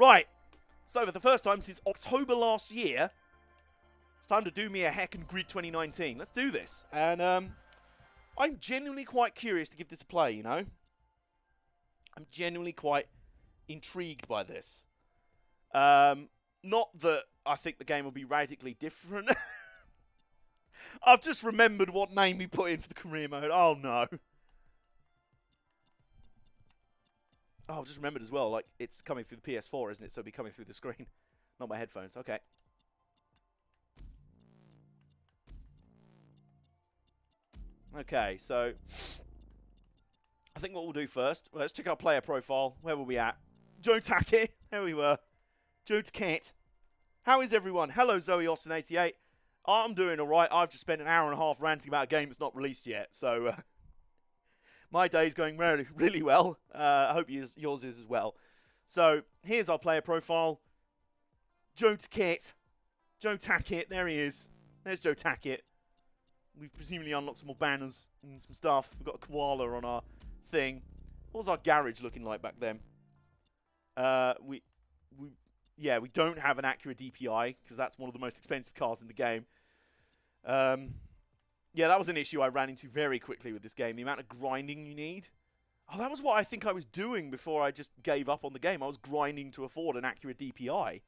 Right. So for the first time since October last year, it's time to do me a Heckin' Grid 2019. Let's do this. And I'm genuinely quite curious to give this a play, you know? I'm genuinely quite intrigued by this. Not that I think the game will be radically different. I've just remembered what name we put in for the career mode. Oh, no. Oh, I've just remembered as well, like, it's coming through the PS4, isn't it? So it'll be coming through the screen, not my headphones. Okay. Okay, so I think what we'll do first, let's check our player profile. Where were we at? Joe Tackett. There we were. Joe Tackett. How is everyone? Hello, Zoe Austin88. I'm doing all right. I've just spent an hour and a half ranting about a game that's not released yet, so my day's going really, really well. I hope yours is as well. So here's our player profile. Joe Tackett. Joe Tackett. There he is. There's Joe Tackett. We've presumably unlocked some more banners and some stuff. We've got a koala on our thing. What was our garage looking like back then? Yeah, we don't have an Acura DPI because that's one of the most expensive cars in the game. Yeah, that was an issue I ran into very quickly with this game. The amount of grinding you need. Oh, that was what I think I was doing before I just gave up on the game. I was grinding to afford an Acura DPI.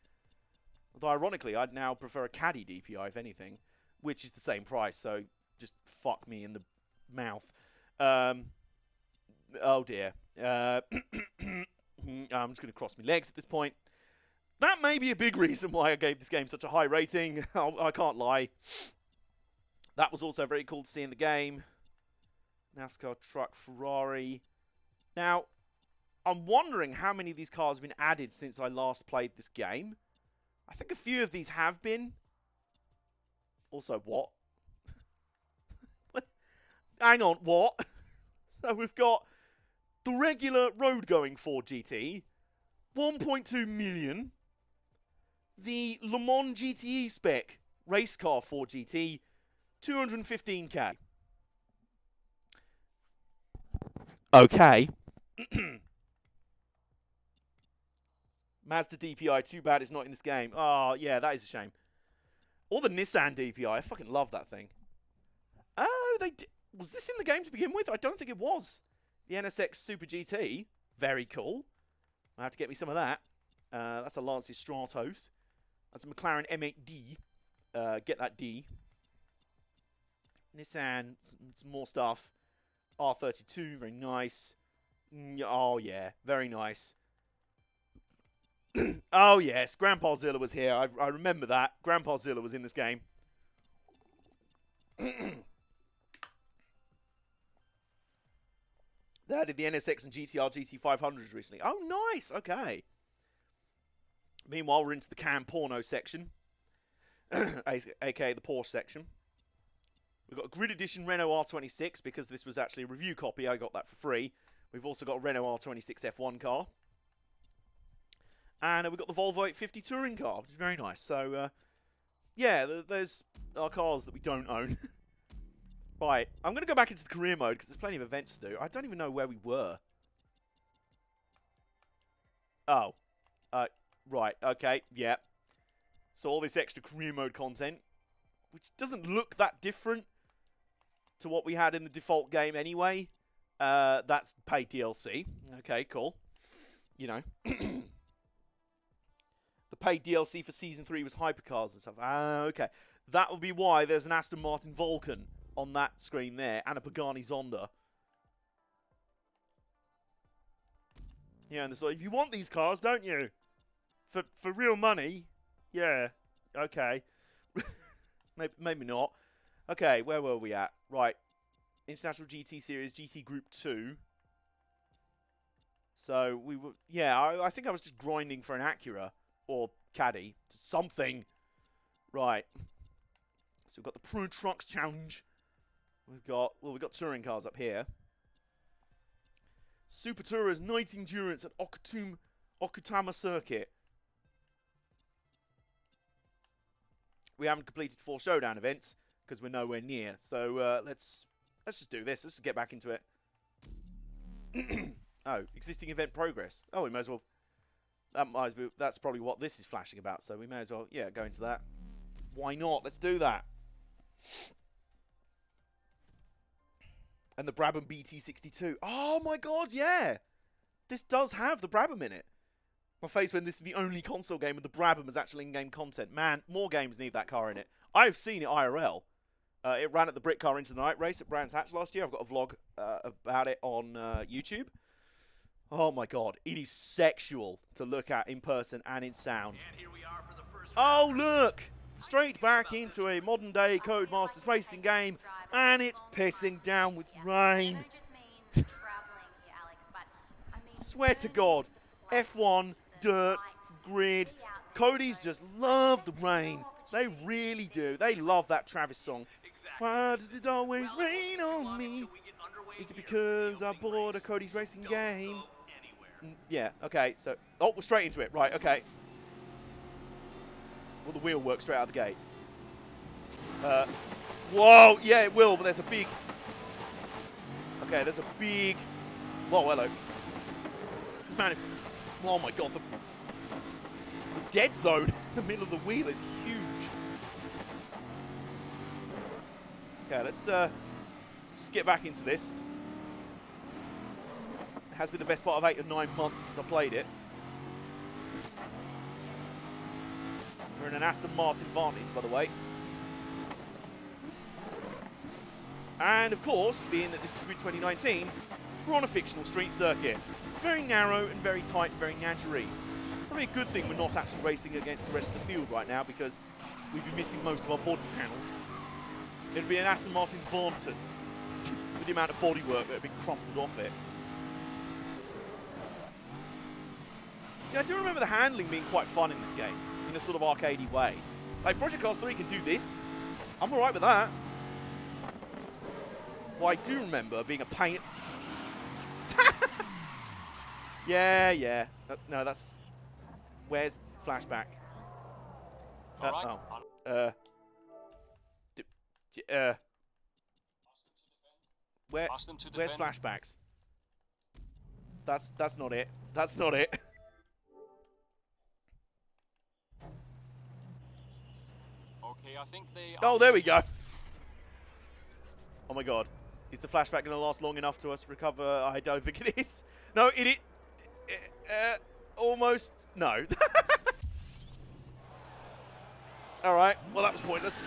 Although, ironically, I'd now prefer a Caddy DPI, if anything, which is the same price, so just fuck me in the mouth. Oh, dear. I'm just going to cross my legs at this point. That may be a big reason why I gave this game such a high rating. I can't lie. That was also very cool to see in the game. NASCAR truck, Ferrari. Now, I'm wondering how many of these cars have been added since I last played this game. I think a few of these have been. Also, what? Hang on, what? So we've got the regular road-going Ford GT, 1.2 million. The Le Mans GTE spec race car Ford GT, 215k. Okay. Mazda DPI, too bad it's not in this game. Oh, yeah, that is a shame. Or the Nissan DPI. I fucking love that thing. Oh, was this in the game to begin with? I don't think it was. The NSX Super GT. Very cool. I have to get me some of that. That's a Lancia Stratos. That's a McLaren M8D. Get that D. Nissan. Some more stuff. R32. Very nice. Oh, yeah. Very nice. Oh, yes. Grandpa Zilla was here. I remember that. Grandpa Zilla was in this game. They added the NSX and GTR GT500s recently. Oh, nice. Okay. Meanwhile, we're into the cam porno section. A.k.a. the Porsche section. We've got a Grid Edition Renault R26 because this was actually a review copy. I got that for free. We've also got a Renault R26 F1 car. And we've got the Volvo 850 touring car, which is very nice. So, yeah, there's our cars that we don't own. Right, I'm going to go back into the career mode because there's plenty of events to do. I don't even know where we were. Oh. Right, okay, yeah. So all this extra career mode content, which doesn't look that different to what we had in the default game anyway. That's paid DLC. Okay, cool. You know. The paid DLC for Season 3 was hypercars and stuff. Ah, okay. That would be why there's an Aston Martin Vulcan on that screen there, and a Pagani Zonda. Yeah, and it's like, you want these cars, don't you? For real money? Yeah. Okay. Maybe not. Okay, where were we at? Right. International GT Series, GT Group 2. So, we were... Yeah, I think I was just grinding for an Acura. Or Caddy. Something. Right. So we've got the Pro Trucks Challenge. We've got touring cars up here. Super Tourers Night Endurance at Okutama Circuit. We haven't completed 4 showdown events because we're nowhere near. So let's just do this. Let's just get back into it. Oh, existing event progress. Oh, we might as well that's probably what this is flashing about. So we may as well, yeah, go into that. Why not? Let's do that. And the Brabham BT62. Oh my god, yeah! This does have the Brabham in it. My face when this is the only console game with the Brabham as actual in-game content. Man, more games need that car in it. I've seen it IRL. It ran at the Brick Car Into the Night race at Brands Hatch last year. I've got a vlog about it on YouTube. Oh my god, it is sexual to look at in person and in sound. And here we are for the first round. Oh look! Straight back into a modern day Codemasters racing game, and it's pissing down with rain. Swear to God, F1, dirt, grid, Cody's just love the rain. They really do. They love that Travis song. Why does it always rain on me? Is it because I bought a Cody's Racing game? Yeah, okay, so... Oh, we're straight into it. Right, okay. Will the wheel work straight out of the gate? Whoa, yeah, it will, but there's a big... Okay, there's a big... Whoa, hello. This man is... Oh my god, the dead zone in the middle of the wheel is huge. Okay, let's just get back into this. It has been the best part of 8 or 9 months since I played it. We're in an Aston Martin Vantage, by the way. And of course, being that this is Grid 2019, we're on a fictional street circuit. It's very narrow and very tight and very nadgery. Probably a good thing we're not actually racing against the rest of the field right now because we'd be missing most of our body panels. It'd be an Aston Martin Vaunton with the amount of bodywork that had been crumpled off it. See, I do remember the handling being quite fun in this game, in a sort of arcadey way. Like, Project Cars 3 can do this. I'm alright with that. Well, I do remember being a pain... yeah. No, that's... Where's flashback? Where's flashbacks? That's not it. That's not it. Okay, I think they... Oh, there we go. Oh my god. Is the flashback going to last long enough to us recover? I don't think it is. No, it almost... No. Alright, well that was pointless.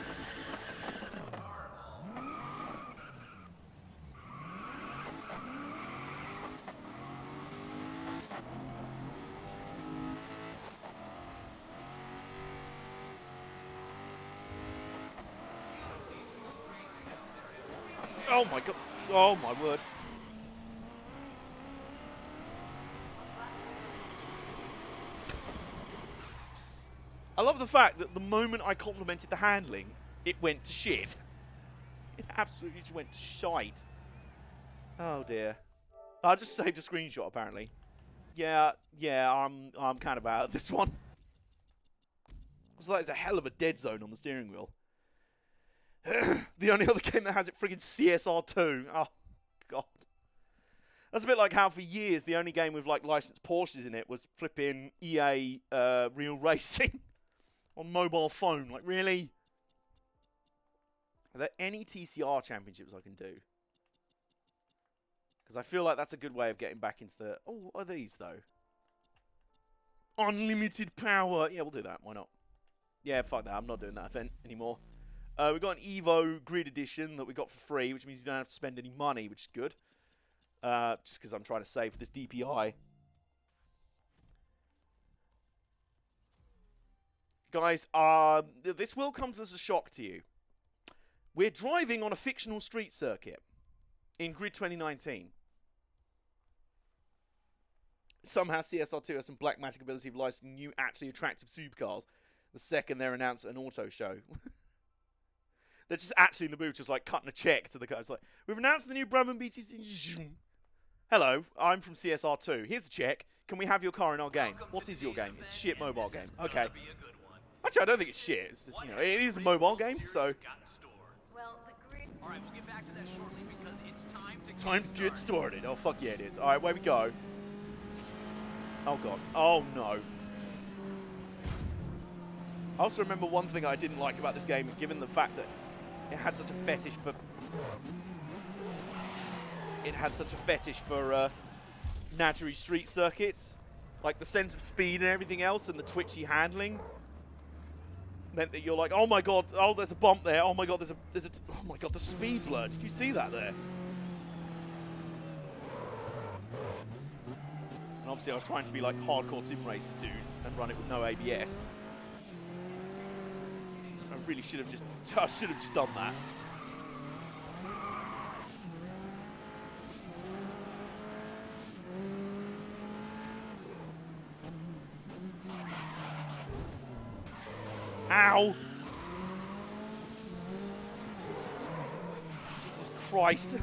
Oh my god. Oh my word. I love the fact that the moment I complimented the handling, it went to shit. It absolutely just went to shite. Oh dear. I just saved a screenshot apparently. Yeah, I'm kind of out of this one. It's like there's a hell of a dead zone on the steering wheel. The only other game that has it friggin' CSR2. Oh, God. That's a bit like how for years the only game with like licensed Porsches in it was flipping EA Real Racing on mobile phone. Like, really? Are there any TCR championships I can do? Because I feel like that's a good way of getting back into the... Oh, what are these, though? Unlimited power. Yeah, we'll do that. Why not? Yeah, fuck that. I'm not doing that event anymore. We've got an Evo Grid Edition that we got for free, which means you don't have to spend any money, which is good. Just because I'm trying to save for this DPI. Guys, this will come as a shock to you. We're driving on a fictional street circuit in Grid 2019. Somehow CSR2 has some black magic ability of licensing new, actually attractive supercars the second they're announced at an auto show. They're just actually in the booth, just like cutting a check to the car. It's like, we've announced the new Brabham BT. Hello, I'm from CSR2. Here's the check. Can we have your car in our game? What is your game? It's a shit mobile game. Okay. Actually, I don't think it's shit. It's just, you know, it is a mobile game, so. Alright, we'll get back to that shortly because it's time to get started. Oh, fuck yeah, it is. Alright, where we go? Oh, God. Oh, no. I also remember one thing I didn't like about this game, given the fact that it had such a fetish for... Nattery street circuits. Like the sense of speed and everything else and the twitchy handling meant that you're like, oh my god, oh there's a bump there, oh my god, oh my god, the speed blur, did you see that there? And obviously I was trying to be like hardcore sim racer dude and run it with no ABS. I really should have just done that. Ow! Jesus Christ.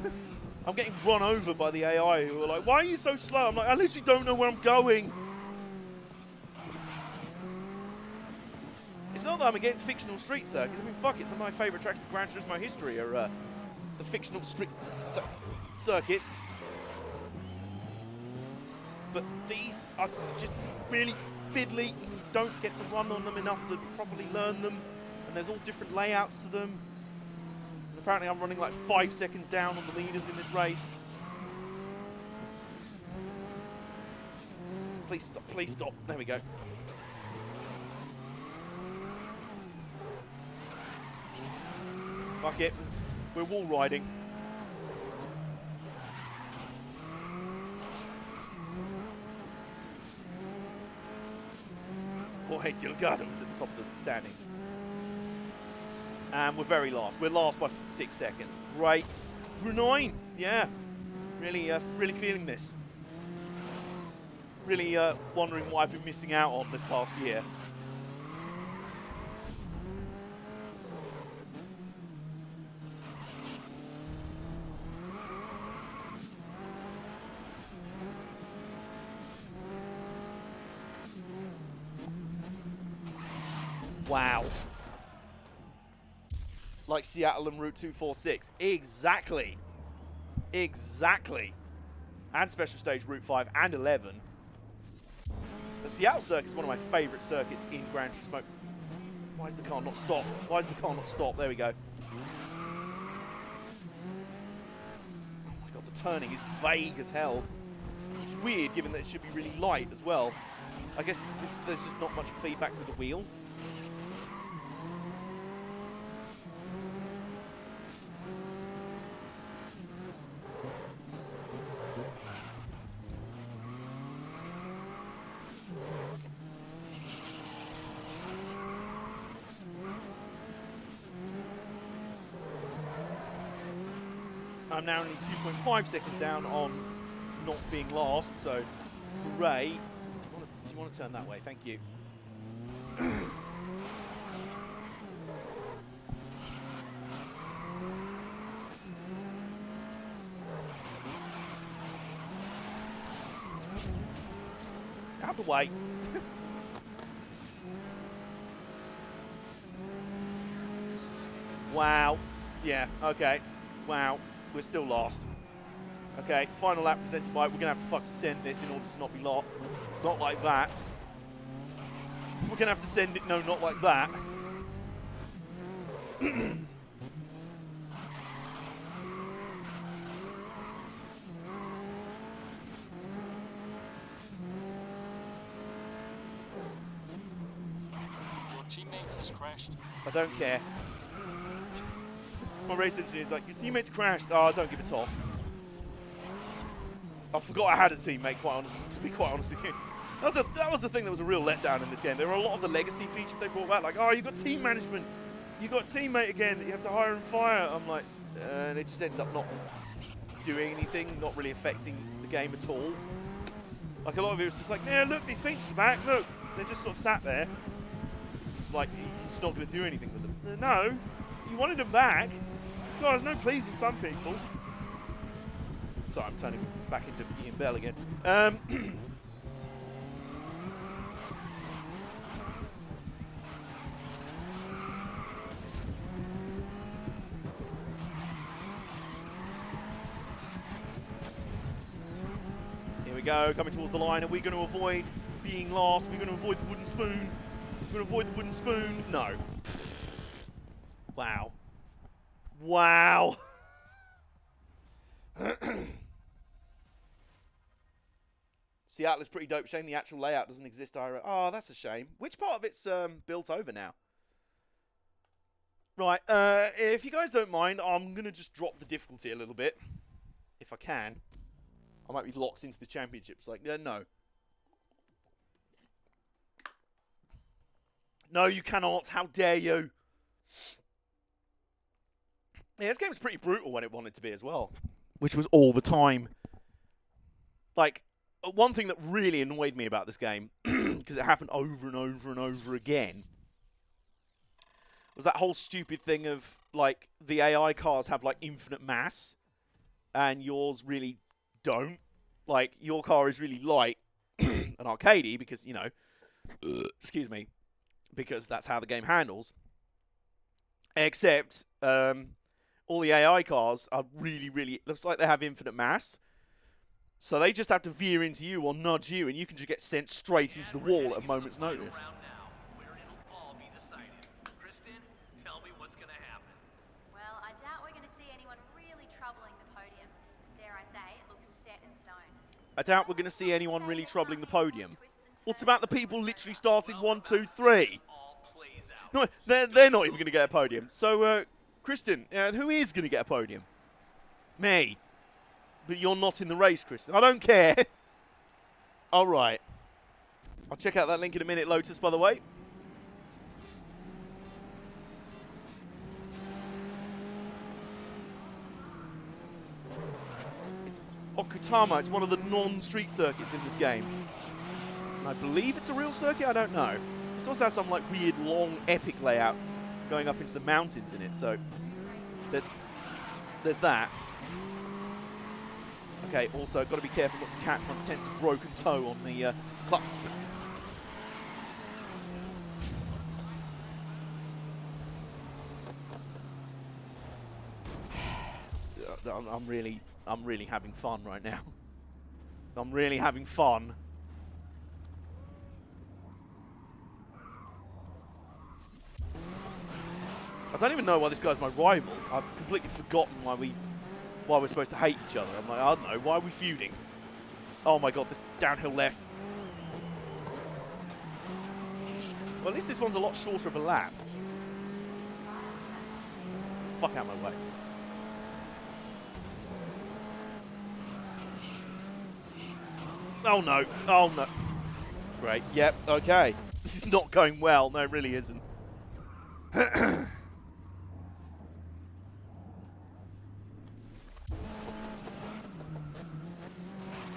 I'm getting run over by the AI who are like, why are you so slow? I'm like, I literally don't know where I'm going. It's not that I'm against fictional street circuits. I mean, fuck it. Some of my favourite tracks in Gran Turismo history are the fictional street circuits. But these are just really fiddly. You don't get to run on them enough to properly learn them. And there's all different layouts to them. And apparently I'm running like 5 seconds down on the leaders in this race. Please stop, please stop. There we go. Fuck it. We're wall riding. Jorge Delgado was at the top of the standings. And we're very last. We're last by 6 seconds. Great. We're 9. Yeah. Really feeling this. Really wondering what I've been missing out on this past year. Wow. Like Seattle and Route 246. Exactly. Exactly. And Special Stage Route 5 and 11. The Seattle circuit is one of my favourite circuits in Gran Turismo. Why does the car not stop? Why does the car not stop? There we go. Oh my god, the turning is vague as hell. It's weird given that it should be really light as well. I guess there's just not much feedback through the wheel. I'm now only 2.5 seconds down on not being last, so hooray. Do you want to turn that way? Thank you. Out the way. Wow. Yeah, okay. Wow. We're still lost. Okay, final lap presented by... We're going to have to fucking send this in order to not be lost. Not like that. We're going to have to send it... No, not like that. Your teammate has crashed. I don't care. My race engineer is like, your teammate's crashed. Oh, don't give a toss. I forgot I had a teammate, quite honestly, to be quite honest with you. That was the thing that was a real letdown in this game. There were a lot of the legacy features they brought back, like, oh, you got team management. You got a teammate again that you have to hire and fire. I'm like, and it just ended up not doing anything, not really affecting the game at all. Like, a lot of it was just like, yeah, look, these features are back, look. They're just sort of sat there. It's like, you're just not going to do anything with them. No, you wanted them back. God, there's no pleasing some people. Sorry, I'm turning back into Ian Bell again. Here we go, coming towards the line. Are we going to avoid being last? Are we going to avoid the wooden spoon? I'm gonna avoid the wooden spoon. No. Wow. Wow. Seattle is pretty dope. Shame the actual layout doesn't exist. Oh, that's a shame. Which part of it's built over now? Right. If you guys don't mind, I'm gonna just drop the difficulty a little bit, if I can. I might be locked into the championships. Like, no. No, you cannot. How dare you? Yeah, this game's pretty brutal when it wanted to be as well, which was all the time. Like, one thing that really annoyed me about this game, because it happened over and over and over again, was that whole stupid thing of, like, the AI cars have, like, infinite mass, and yours really don't. Like, your car is really light and arcadey because, you know, excuse me, because that's how the game handles. Except, all the AI cars are really, it looks like they have infinite mass. So they just have to veer into you or nudge you, and you can just get sent straight into the wall at a moment's notice. Well, I doubt we're going to see anyone really troubling the podium. Dare I say, it looks set in stone. I doubt we're going to see anyone really troubling the podium. What's about the people literally starting 1, 2, 3? No, they're not even going to get a podium. So, Kristen, who is going to get a podium? Me. But you're not in the race, Kristen. I don't care. All right. I'll check out that link in a minute, Lotus, by the way. It's Okutama. It's one of the non-street circuits in this game. And I believe it's a real circuit. I don't know. It also has some like weird, long, epic layout going up into the mountains in it. So there's that. Okay, also, got to be careful not to catch my potential broken toe on the clutch. I'm really having fun right now. I'm really having fun. I don't even know why this guy's my rival. I've completely forgotten why we're supposed to hate each other. I'm like, I don't know, why are we feuding? Oh my god, this downhill left. Well, at least this one's a lot shorter of a lap. Fuck out my way. Oh no, oh no. Great, yep, okay. This is not going well. No, it really isn't.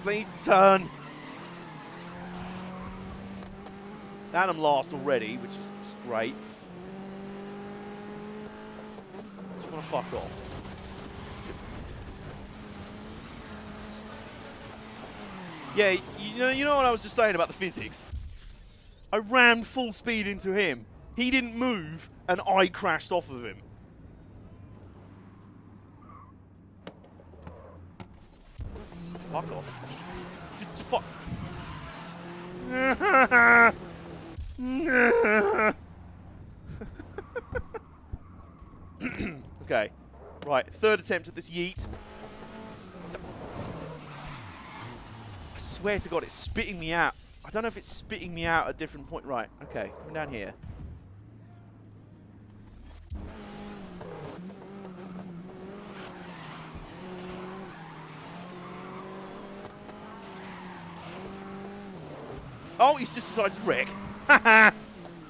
Please turn. And I'm last already, which is just great. Just want to fuck off. Yeah, you know what I was just saying about the physics? I rammed full speed into him. He didn't move, and I crashed off of him. Fuck off. Just fuck. Okay. Right, third attempt at this yeet. I swear to God, it's spitting me out. I don't know if it's spitting me out at a different point. Right, okay, coming down here. Oh, he's just decided to wreck. Haha.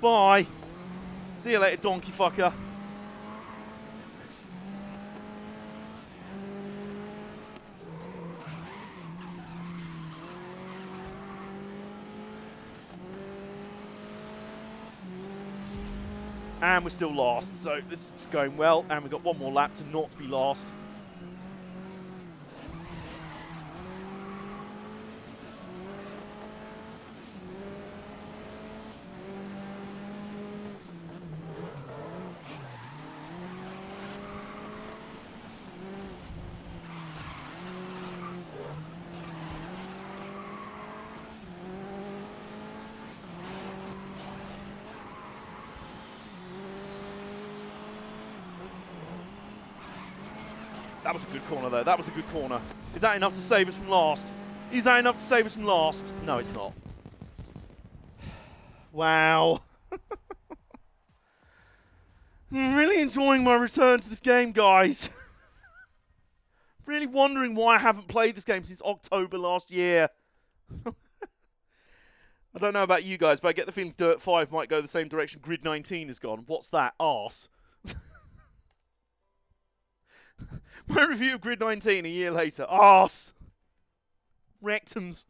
Bye. See you later, donkey fucker. And we're still last, so this is going well. And we've got one more lap to not be last. That was a good corner, though. That was a good corner. Is that enough to save us from last? Is that enough to save us from last? No, it's not. Wow. I'm really enjoying my return to this game, guys. Really wondering why I haven't played this game since October last year. I don't know about you guys, but I get the feeling Dirt 5 might go the same direction Grid 19 has gone. What's that? Arse. My review of Grid 19 a year later. Arse. Rectums.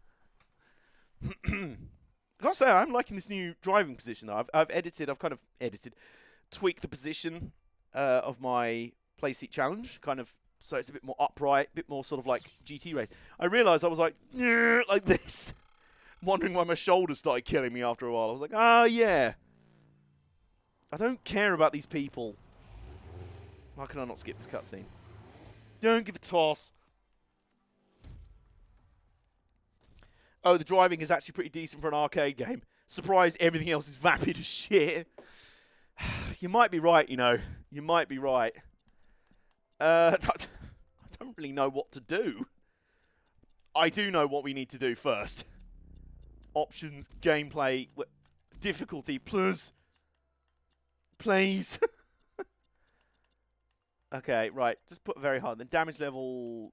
I gotta say, I'm liking this new driving position, though. I've tweaked the position of my play seat challenge, kind of, so it's a bit more upright, a bit more sort of like GT race. I realised I was like this, wondering why my shoulders started killing me after a while. I was like, yeah. I don't care about these people. Why can I not skip this cutscene? Don't give a toss. Oh, the driving is actually pretty decent for an arcade game. Surprised everything else is vapid as shit. You might be right, you know. You might be right. I don't really know what to do. I do know what we need to do first. Options, gameplay, difficulty, plus. Please. Okay, right. Just put very hard. Then damage level,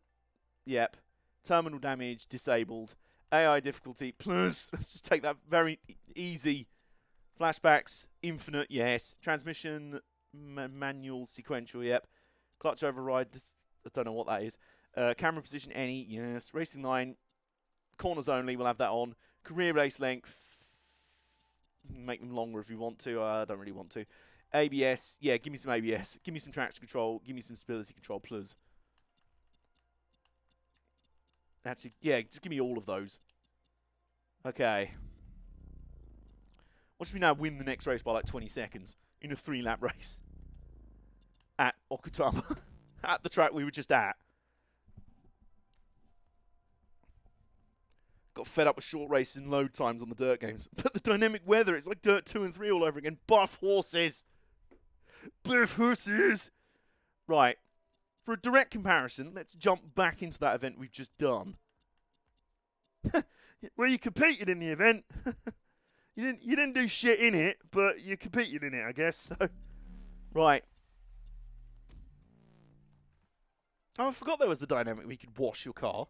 yep. Terminal damage, disabled. AI difficulty, plus. Let's just take that very easy. Flashbacks, infinite, yes. Transmission, manual, sequential, yep. Clutch override, I don't know what that is. Camera position, any, yes. Racing line, corners only, we'll have that on. Career race length, make them longer if you want to. I don't really want to. ABS, yeah, give me some ABS. Give me some traction control. Give me some stability control, plus. Actually, yeah, just give me all of those. Okay. Watch me now win the next race by like 20 seconds in a 3-lap race. At Okutama. At the track we were just at. Got fed up with short races and load times on the dirt games. But the dynamic weather, it's like Dirt 2 and 3 all over again. Buff horses. Buff horses. Right. For a direct comparison, let's jump back into that event we've just done. Well, you competed in the event. You didn't do shit in it, but you competed in it, I guess. So, right. Oh, I forgot there was the dynamic where you could wash your car.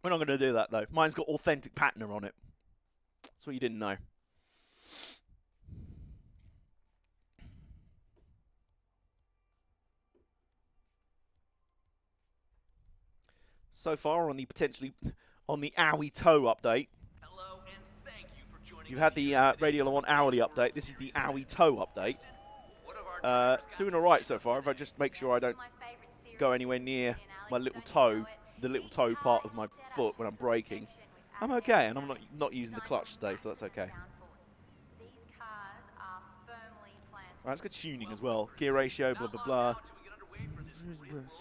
We're not going to do that, though. Mine's got authentic patina on it. That's what you didn't know. So far on the Owie Toe update. Hello, and thank you for joining You've had the Radio 1 hourly update. This is the Owie Toe update. Doing alright so far. If I just make sure I don't go anywhere near my little toe, the little toe part of my foot when I'm braking, I'm okay. And I'm not using the clutch today, so that's okay. Right, let's get tuning as well. Gear ratio, blah, blah, blah.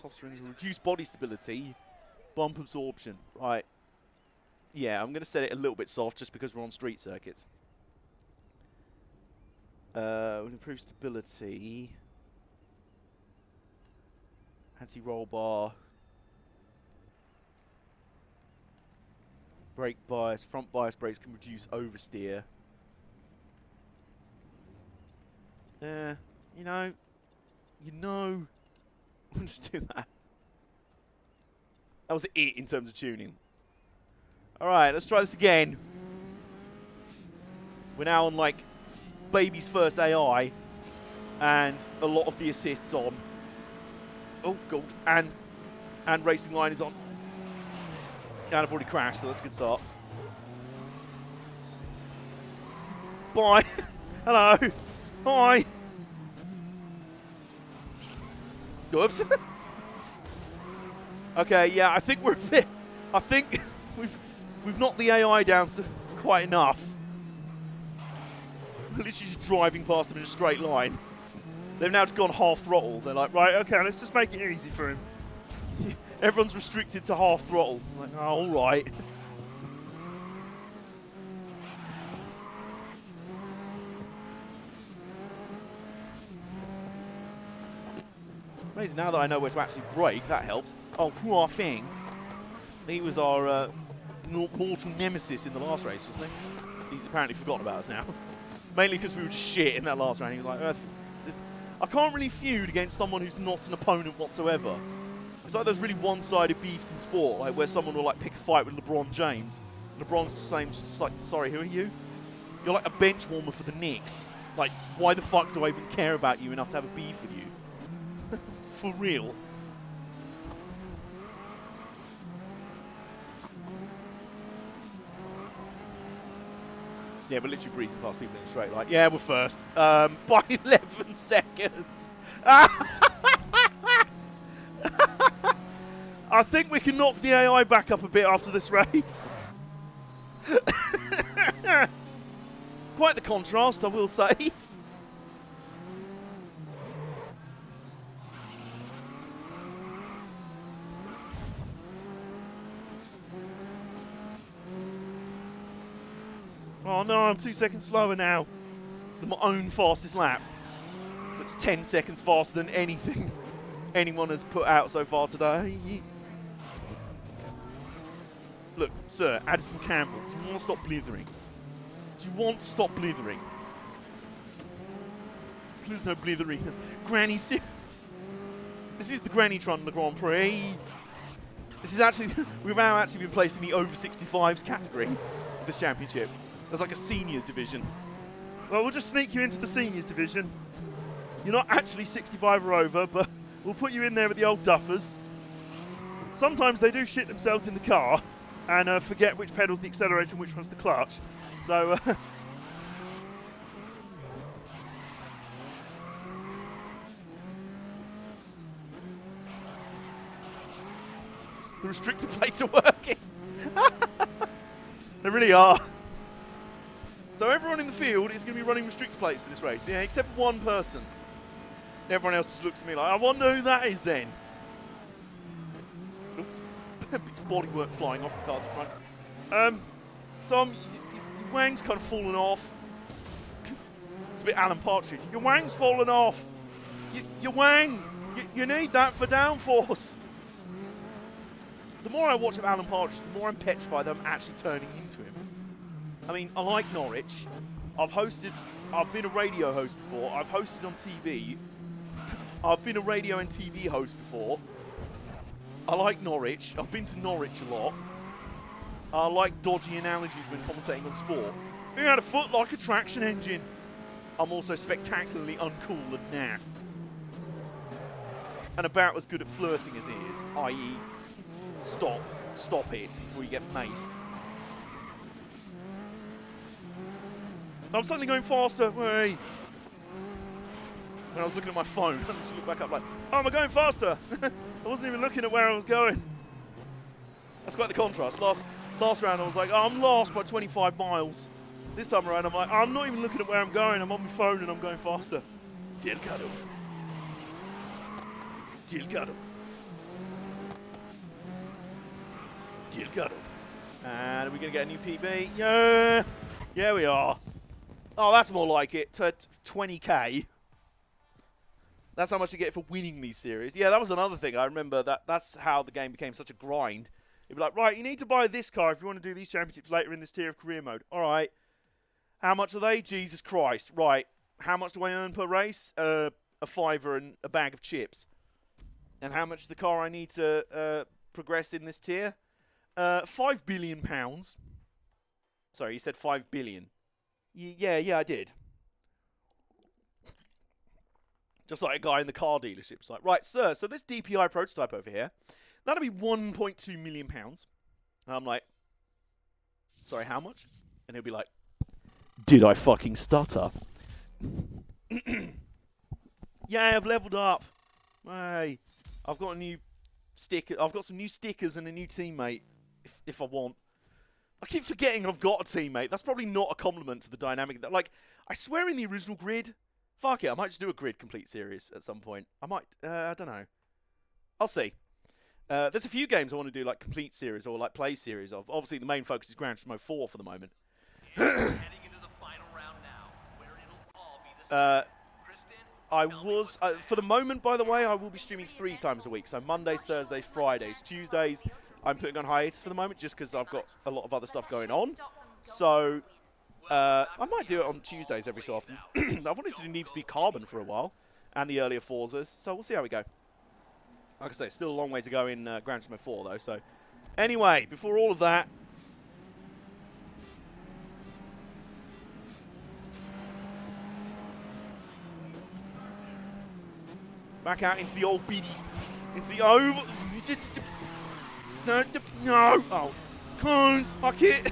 Soft springs, reduce body stability. Bump absorption. Right. Yeah, I'm going to set it a little bit soft just because we're on street circuits. We'll improve stability. Anti-roll bar. Brake bias. Front bias brakes can reduce oversteer. You know. We'll just do that. That was it in terms of tuning. Alright, let's try this again. We're now on like baby's first AI. And a lot of the assists on. Oh god. And racing line is on. And I've already crashed, so that's a good start. Bye. Hello. Hi. Oops. Okay, yeah, I think we're a bit. I think we've knocked the AI down quite enough. We're literally just driving past them in a straight line. They've now just gone half throttle. They're like, right, okay, let's just make it easy for him. Everyone's restricted to half throttle. I'm like, oh, all right. Amazing, now that I know where to actually brake, that helps. Oh, Hua Feng. He was our mortal nemesis in the last race, wasn't he? He's apparently forgotten about us now. Mainly because we were just shit in that last round. He was like, I can't really feud against someone who's not an opponent whatsoever. It's like those really one-sided beefs in sport, like where someone will like pick a fight with LeBron James. LeBron's saying, just like, sorry, who are you? You're like a bench warmer for the Knicks. Like, why the fuck do I even care about you enough to have a beef with you? For real. Yeah, we're literally breezing past people in a straight line. Yeah, we're first. By 11 seconds. I think we can knock the AI back up a bit after this race. Quite the contrast, I will say. Oh no, I'm 2 seconds slower now than my own fastest lap. That's 10 seconds faster than anything anyone has put out so far today. Look, sir, Addison Campbell, do you want to stop blithering? Do you want to stop blithering? Please no blithering. Granny, this is the Granny-tron the Grand Prix. This is actually, we've now actually been placed in the over 65s category of this championship. There's like a seniors division. Well, we'll just sneak you into the seniors division. You're not actually 65 or over, but we'll put you in there with the old duffers. Sometimes they do shit themselves in the car and forget which pedal's the accelerator and which one's the clutch. So, the restrictor plates are working. They really are. So everyone in the field is going to be running restrictor plates for this race, yeah, except for one person. Everyone else just looks at me like, I wonder who that is then. Oops, bits of bodywork flying off the cars in front. So your wang's kind of fallen off. It's a bit Alan Partridge. Your wang's fallen off. Your wang, you need that for downforce. The more I watch of Alan Partridge, the more I'm petrified that I'm actually turning into him. I mean, I like Norwich. I've been a radio host before. I've hosted on TV. I've been a radio and TV host before. I like Norwich. I've been to Norwich a lot. I like dodgy analogies when commentating on sport. He had a foot like a traction engine. I'm also spectacularly uncool and naff. And about as good at flirting as he is, i.e. stop it before you get maced. I'm suddenly going faster. Hey. When I was looking at my phone, I just looked back up like, oh, am I going faster? I wasn't even looking at where I was going. That's quite the contrast. Last round I was like, oh, I'm lost by 25 miles. This time around I'm like, oh, I'm not even looking at where I'm going. I'm on my phone and I'm going faster. Delgado. Delgado. Delgado. And are we going to get a new PB? Yeah. Yeah, we are. Oh, that's more like it. 20k. That's how much you get for winning these series. Yeah, that was another thing. I remember that's how the game became such a grind. It'd be like, right, you need to buy this car if you want to do these championships later in this tier of career mode. All right. How much are they? Jesus Christ. Right. How much do I earn per race? A fiver and a bag of chips. And how much is the car I need to progress in this tier? £5 billion. Sorry, you said 5 billion. Yeah, I did. Just like a guy in the car dealership. It's like, right, sir, so this DPI prototype over here, that'll be £1.2 million. And I'm like, sorry, how much? And he'll be like, did I fucking stutter? Yeah, I've leveled up. Hey, I've got a new sticker. I've got some new stickers and a new teammate, if I want. I keep forgetting I've got a teammate. That's probably not a compliment to the dynamic. Like, I swear in the original grid, fuck it, I might just do a grid complete series at some point. I might, I don't know. I'll see. There's a few games I want to do, like, complete series or, like, play series of. Obviously, the main focus is Gran Turismo 4 for the moment. Heading into the final round now, where it'll all be decided. Kristen, I was, for the moment, by the way, I will be streaming 3 times a week. So Mondays, Thursdays, Fridays, Tuesdays. I'm putting on hiatus for the moment just because I've got a lot of other stuff going on. So I might do it on Tuesdays every so often. I wanted to do Need for Speed Carbon for a while and the earlier Forzas. So we'll see how we go. Like I say, still a long way to go in Gran Turismo 4, though. So anyway, before all of that, back out into the old biddy. Into the oval. No. Oh. Cones. Fuck it.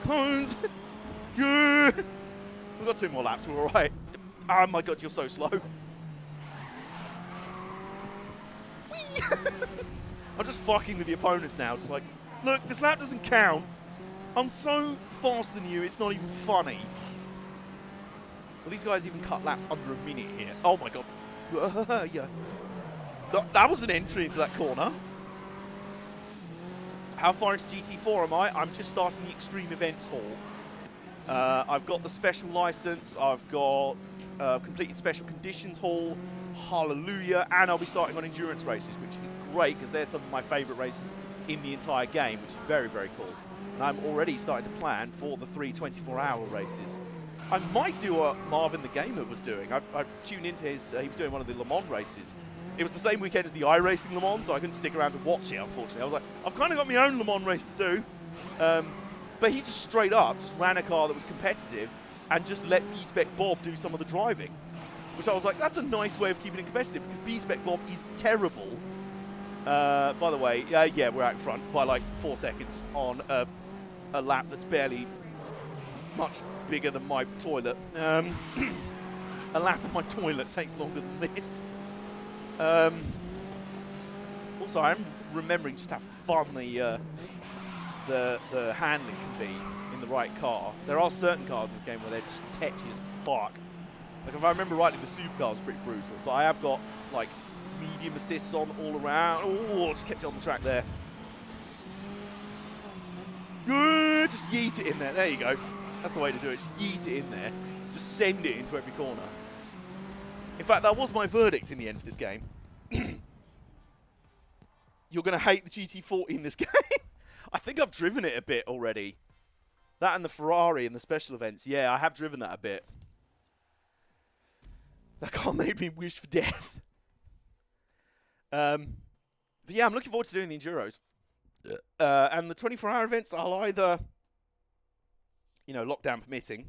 Cones. Good. We've got 2 more laps. We're all right. Oh, my God. You're so slow. I'm just fucking with the opponents now. Just like, look, this lap doesn't count. I'm so faster than you. It's not even funny. Well, these guys even cut laps under a minute here. Oh, my God. Yeah. That was an entry into that corner. How far into GT4 am I? I'm just starting the Extreme Events Hall. I've got the special license. I've got completed Special Conditions Hall. Hallelujah. And I'll be starting on endurance races, which is great because they're some of my favourite races in the entire game, which is very, very cool. And I'm already starting to plan for the 3 24-hour races. I might do what Marvin the Gamer was doing. I tuned into his, he was doing one of the Le Mans races. It was the same weekend as the iRacing Le Mans, so I couldn't stick around to watch it, unfortunately. I was like, I've kind of got my own Le Mans race to do. But he just straight up just ran a car that was competitive and just let B-Spec Bob do some of the driving. Which I was like, that's a nice way of keeping it competitive because B-Spec Bob is terrible. By the way, yeah, we're out in front by like 4 seconds on a lap that's barely much bigger than my toilet. A lap of my toilet takes longer than this. Also, I'm remembering just how fun the handling can be in the right car. There are certain cars in this game where they're just tetchy as fuck. Like, if I remember rightly, the supercar is pretty brutal. But I have got, like, medium assists on all around. Oh, just kept it on the track there. Good. Just yeet it in there. There you go. That's the way to do it. Just yeet it in there. Just send it into every corner. In fact, that was my verdict in the end of this game. You're going to hate the GT40 in this game. I think I've driven it a bit already. That and the Ferrari and the special events. Yeah, I have driven that a bit. That car made me wish for death. But yeah, I'm looking forward to doing the Enduros. And the 24-hour events, I'll either, you know, lockdown permitting.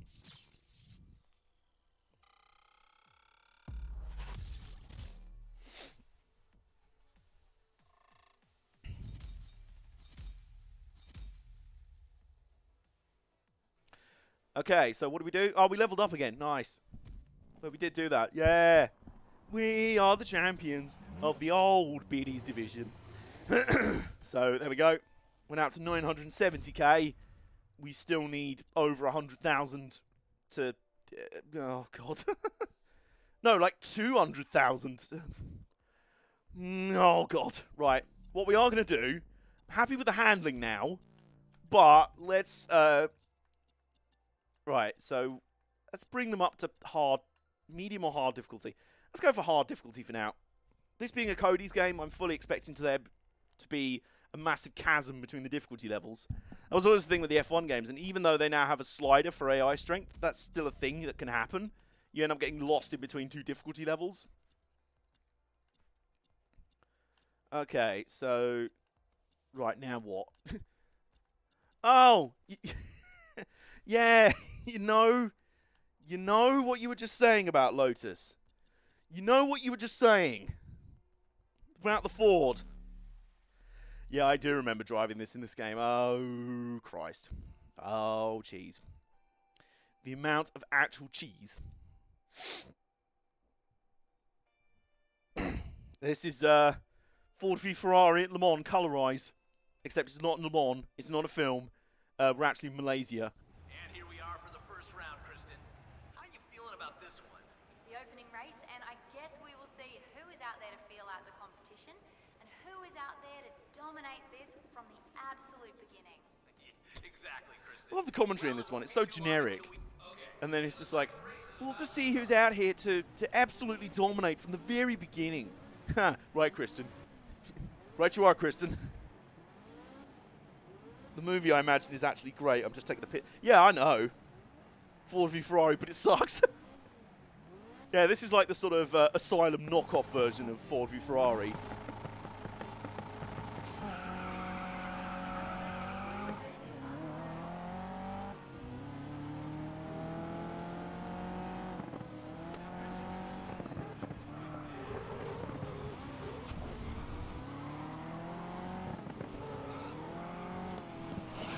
Okay, so what do we do? Oh, we leveled up again. Nice. But we did do that. Yeah. We are the champions of the old Biddies division. So there we go. Went out to 970k. We still need over 100,000 to... oh, God. No, like 200,000. Oh, God. Right. What we are going to do... I'm happy with the handling now. But let's... right, so let's bring them up to hard... medium or hard difficulty. Let's go for hard difficulty for now. This being a Cody's game, I'm fully expecting there to be a massive chasm between the difficulty levels. That was always the thing with the F1 games, and even though they now have a slider for AI strength, that's still a thing that can happen. You end up getting lost in between 2 difficulty levels. Okay, so... right, now what? Oh! Yeah, you know what you were just saying about Lotus. You know what you were just saying about the Ford. Yeah, I do remember driving this in this game. Oh, Christ. Oh, cheese. The amount of actual cheese. This is Ford v Ferrari at Le Mans, colorized. Except it's not Le Mans. It's not a film. We're actually in Malaysia. And here we are for the first round, Kristen. How are you feeling about this one? It's the opening race, and I guess we will see who is out there to feel out the competition and who is out there to dominate this from the absolute beginning. Exactly, Kristen. I love the commentary in this one. It's so generic. And then it's just like, We'll just see who's out here to absolutely dominate from the very beginning. Ha, right, Kristen. Right you are, Kristen. The movie, I imagine, is actually great. I'm just taking the pit. Yeah, I know. Ford v Ferrari, but it sucks. Yeah, this is like the sort of Asylum knockoff version of Ford v Ferrari.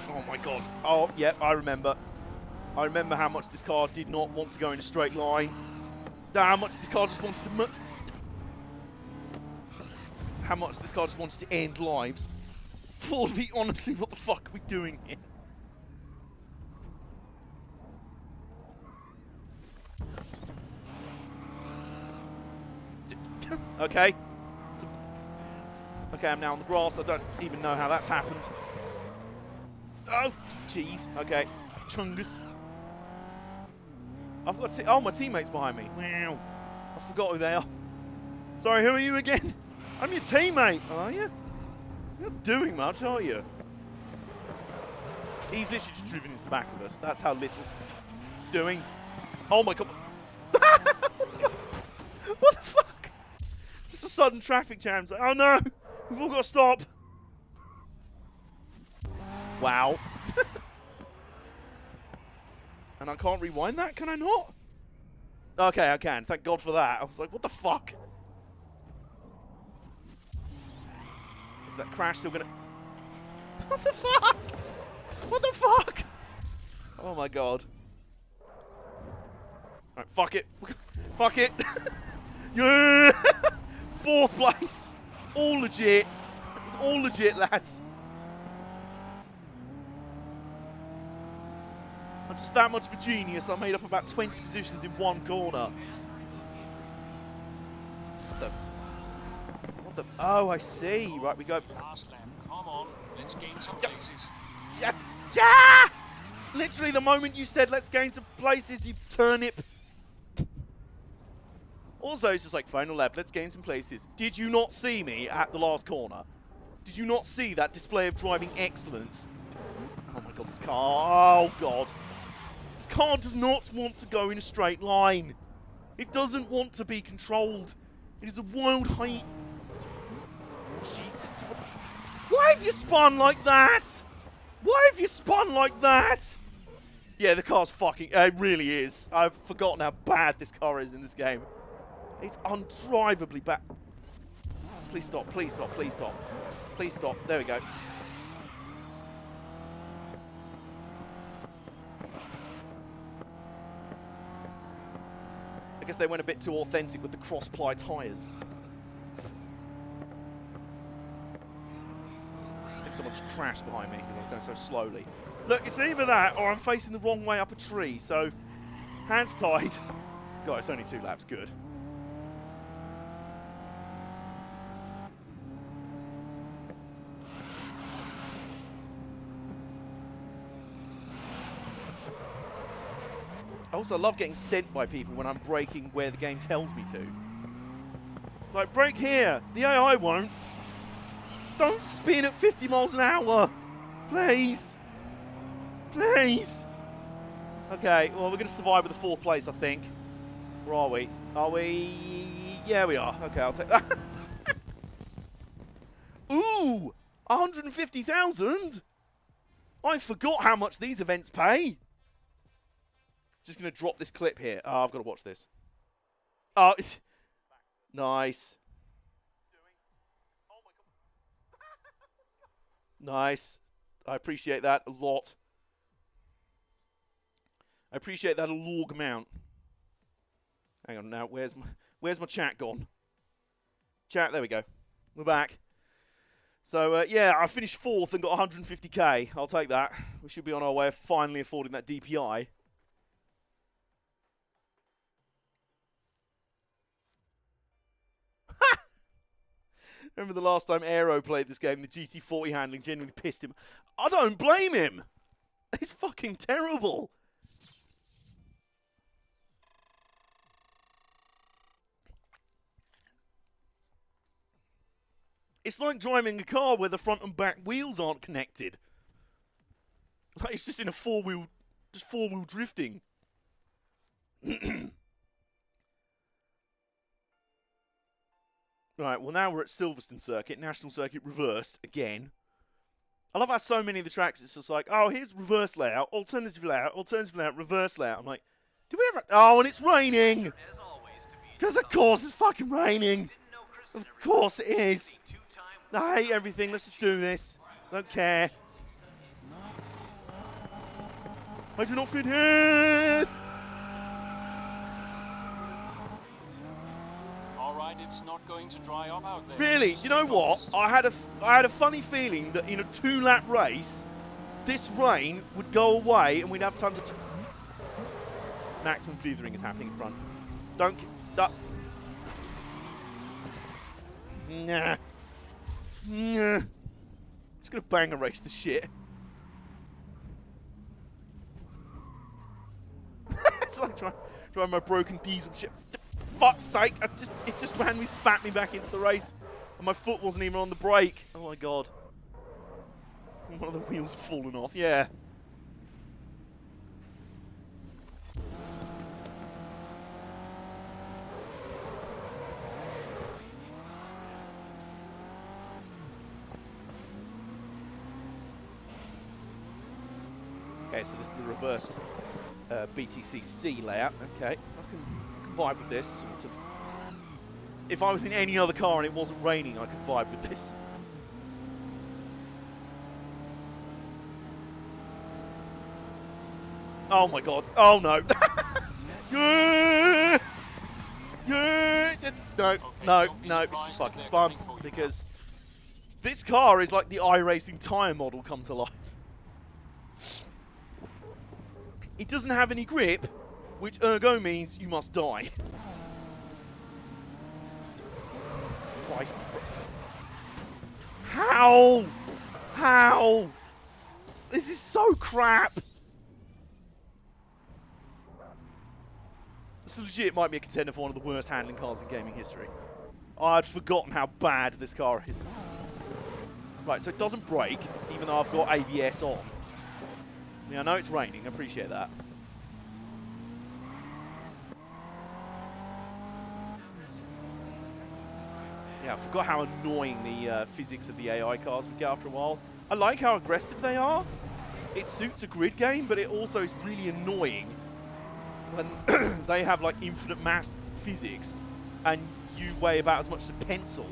Oh my god. Oh, yeah, I remember. I remember how much this car did not want to go in a straight line. How much this car just wanted to how much this car just wanted to end lives. Ford v, honestly, what the fuck are we doing here? Okay. Okay, I'm now on the grass. I don't even know how that's happened. Oh, jeez. Okay. Chungus. I've got to see. Oh, my teammate's behind me. Wow. I forgot who they are. Sorry, who are you again? I'm your teammate. Are you? You're not doing much, are you? He's literally just driven into the back of us. That's how little doing. Oh my god. What's going on? What the fuck? Just a sudden traffic jam. Like, oh no. We've all got to stop. Wow. And I can't rewind that, can I not? Okay, I can. Thank God for that. I was like, what the fuck? Is that crash still gonna... What the fuck? What the fuck? Oh my god. Alright, fuck it. Fuck it. Yeah! 4th place. All legit. It's all legit, lads. I'm just that much of a genius. I made up about 20 positions in one corner. What the? Oh, I see. Right, we go. Last lap. Come on, let's gain some places. Literally, the moment you said let's gain some places, you turnip. Also, it's just like, final lap, let's gain some places. Did you not see me at the last corner? Did you not see that display of driving excellence? Oh my god, this car. Oh god. This car does not want to go in a straight line. It doesn't want to be controlled. It is a wild height. Jesus. Why have you spun like that? Why have you spun like that? Yeah, the car's fucking... It really is. I've forgotten how bad this car is in this game. It's undrivably bad. Please stop, please stop, please stop. Please stop. There we go. I guess they went a bit too authentic with the cross-ply tyres. I think someone just crashed behind me because I was going so slowly. Look, it's either that or I'm facing the wrong way up a tree, so hands tied. God, it's only 2 laps. Good. I also love getting sent by people when I'm braking where the game tells me to. It's like, brake here. The AI won't. Don't spin at 50 miles an hour. Please. Please. Okay, well, we're going to survive with the 4th place, I think. Where are we? Are we? Yeah, we are. Okay, I'll take that. Ooh, 150,000. I forgot how much these events pay. Just going to drop this clip here. Oh, I've got to watch this. Oh, nice. Nice. I appreciate that a lot. I appreciate that a log amount. Hang on now. Where's my chat gone? Chat, there we go. We're back. So, yeah, I finished 4th and got 150k. I'll take that. We should be on our way of finally affording that DPI. Remember the last time Aero played this game, the GT40 handling genuinely pissed him. I don't blame him. It's fucking terrible. It's like driving a car where the front and back wheels aren't connected. Like it's just in a four-wheel drifting. Right, well now we're at Silverstone Circuit, National Circuit reversed again. I love how so many of the tracks it's just like, oh, here's reverse layout, alternative layout, reverse layout. I'm like, do we ever... Oh, and it's raining! As always, to be Because of course it's fucking raining! didn't know Kristen Of ever course it is! two-time I hate everything, let's just do this. Don't care. I do not fit here! All right, it's not going to dry up out there. Really, do you know what? I had a funny feeling that in a 2-lap race, this rain would go away and we'd have time to... Maximum blithering is happening in front. Don't... Nah. Nah. Just gonna bang erase the shit. It's like trying my broken diesel shit. Fuck's sake! It just randomly spat me back into the race, and my foot wasn't even on the brake. Oh my god! One of the wheels had fallen off. Yeah. Okay, so this is the reversed BTCC layout. Okay, I can vibe with this, sort of. If I was in any other car and it wasn't raining, I could vibe with this. Oh my god. Oh no. Yeah! Yeah! No, no, it's just fucking fun. Because this car is like the iRacing tyre model come to life. It doesn't have any grip, which ergo means you must die. Christ. How? How? This is so crap. This legit might be a contender for one of the worst handling cars in gaming history. I'd forgotten how bad this car is. Right, so it doesn't brake, even though I've got ABS on. I know it's raining, I appreciate that. Yeah, I forgot how annoying the physics of the AI cars would get after a while. I like how aggressive they are. It suits a grid game, but it also is really annoying when they have like infinite mass physics and you weigh about as much as a pencil.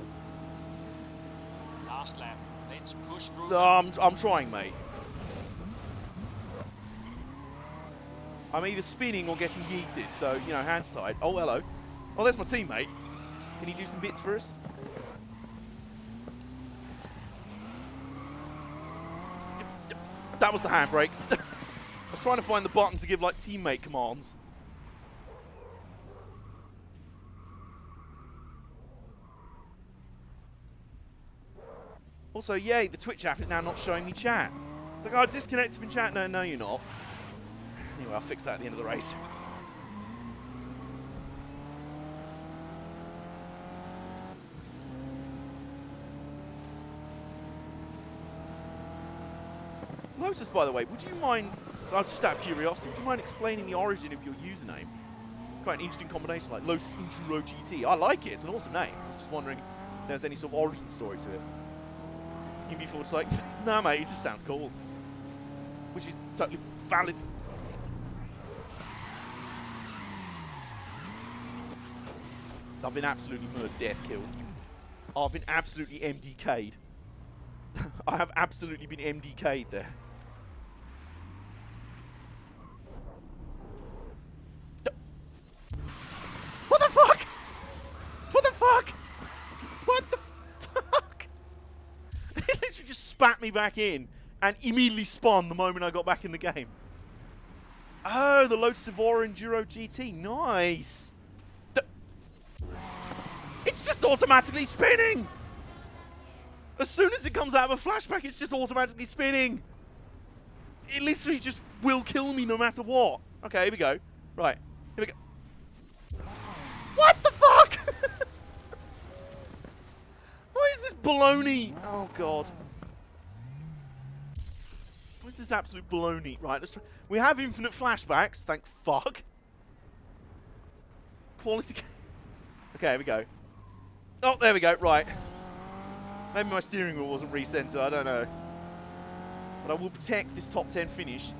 Last lap. Let's push through. I'm trying, mate. I'm either spinning or getting yeeted, so, you know, hands tied. Oh, hello. Oh, there's my teammate. Can he do some bits for us? That was the handbrake. I was trying to find the button to give, like, teammate commands. Also, yay, the Twitch app is now not showing me chat. It's like, oh, disconnected from chat. No, no, you're not. Anyway, I'll fix that at the end of the race. Lotus, by the way, would you mind, just out of curiosity, would you mind explaining the origin of your username? Quite an interesting combination, like Lotus Intro GT. I like it, it's an awesome name. I was just wondering if there's any sort of origin story to it. You'd be thought like, nah mate, it just sounds cool. Which is totally valid. I've been absolutely murdered, death killed. I've been absolutely MDK'd. I have absolutely been MDK'd there. What the fuck? What the fuck? What the fuck? It literally just spat me back in and immediately spun the moment I got back in the game. Oh, the Lotus Evora Enduro GT. Nice. It's just automatically spinning. As soon as it comes out of a flashback, it's just automatically spinning. It literally just will kill me no matter what. Okay, here we go. Right, here we go. What the fuck? What is this baloney! Oh, God. What's this absolute baloney? Right, let's try. We have infinite flashbacks, thank fuck. Quality. Okay, here we go. Oh, there we go, right. Maybe my steering wheel wasn't recentered, I don't know. But I will protect this top 10 finish.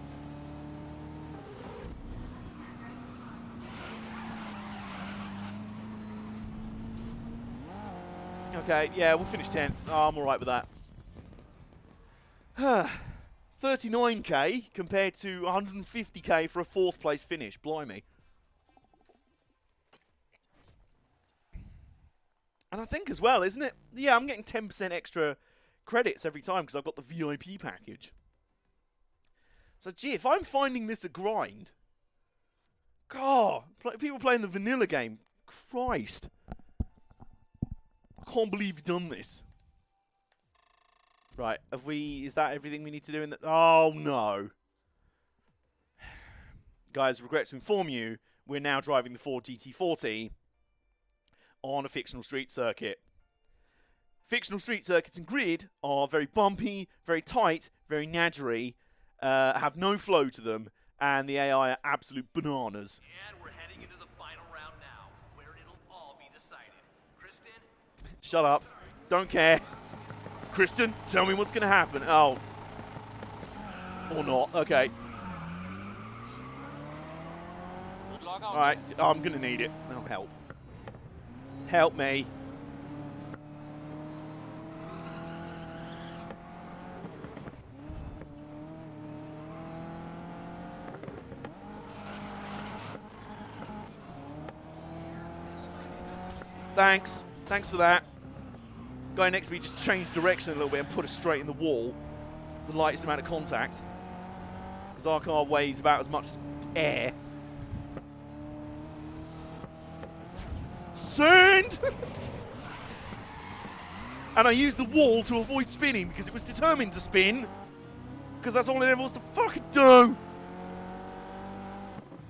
Okay, yeah, we'll finish 10th. Oh, I'm alright with that. 39k compared to 150k for a 4th place finish. Blimey. And I think as well, isn't it? Yeah, I'm getting 10% extra credits every time because I've got the VIP package. So, gee, if I'm finding this a grind... God, people playing the vanilla game. Christ. I can't believe you've done this. Right, have we... Is that everything we need to do in the... Oh, no. Guys, regret to inform you, we're now driving the Ford GT40 on a fictional street circuit. Fictional street circuits and grid are very bumpy, very tight, very nadgery, have no flow to them, and the AI are absolute bananas. And we're heading into the final round now, where it'll all be decided. Kristen? Shut up. Don't care. Kristen, tell me what's going to happen. Oh. Or not. Okay. Good luck out Alright, I'm going to need it. Oh, help. Help me. Thanks. Thanks for that. Guy next to me just changed direction a little bit and put us straight in the wall. The lightest amount of contact. Because our car weighs about as much as air. Sand! And I used the wall to avoid spinning because it was determined to spin. Because that's all it ever wants to fucking do.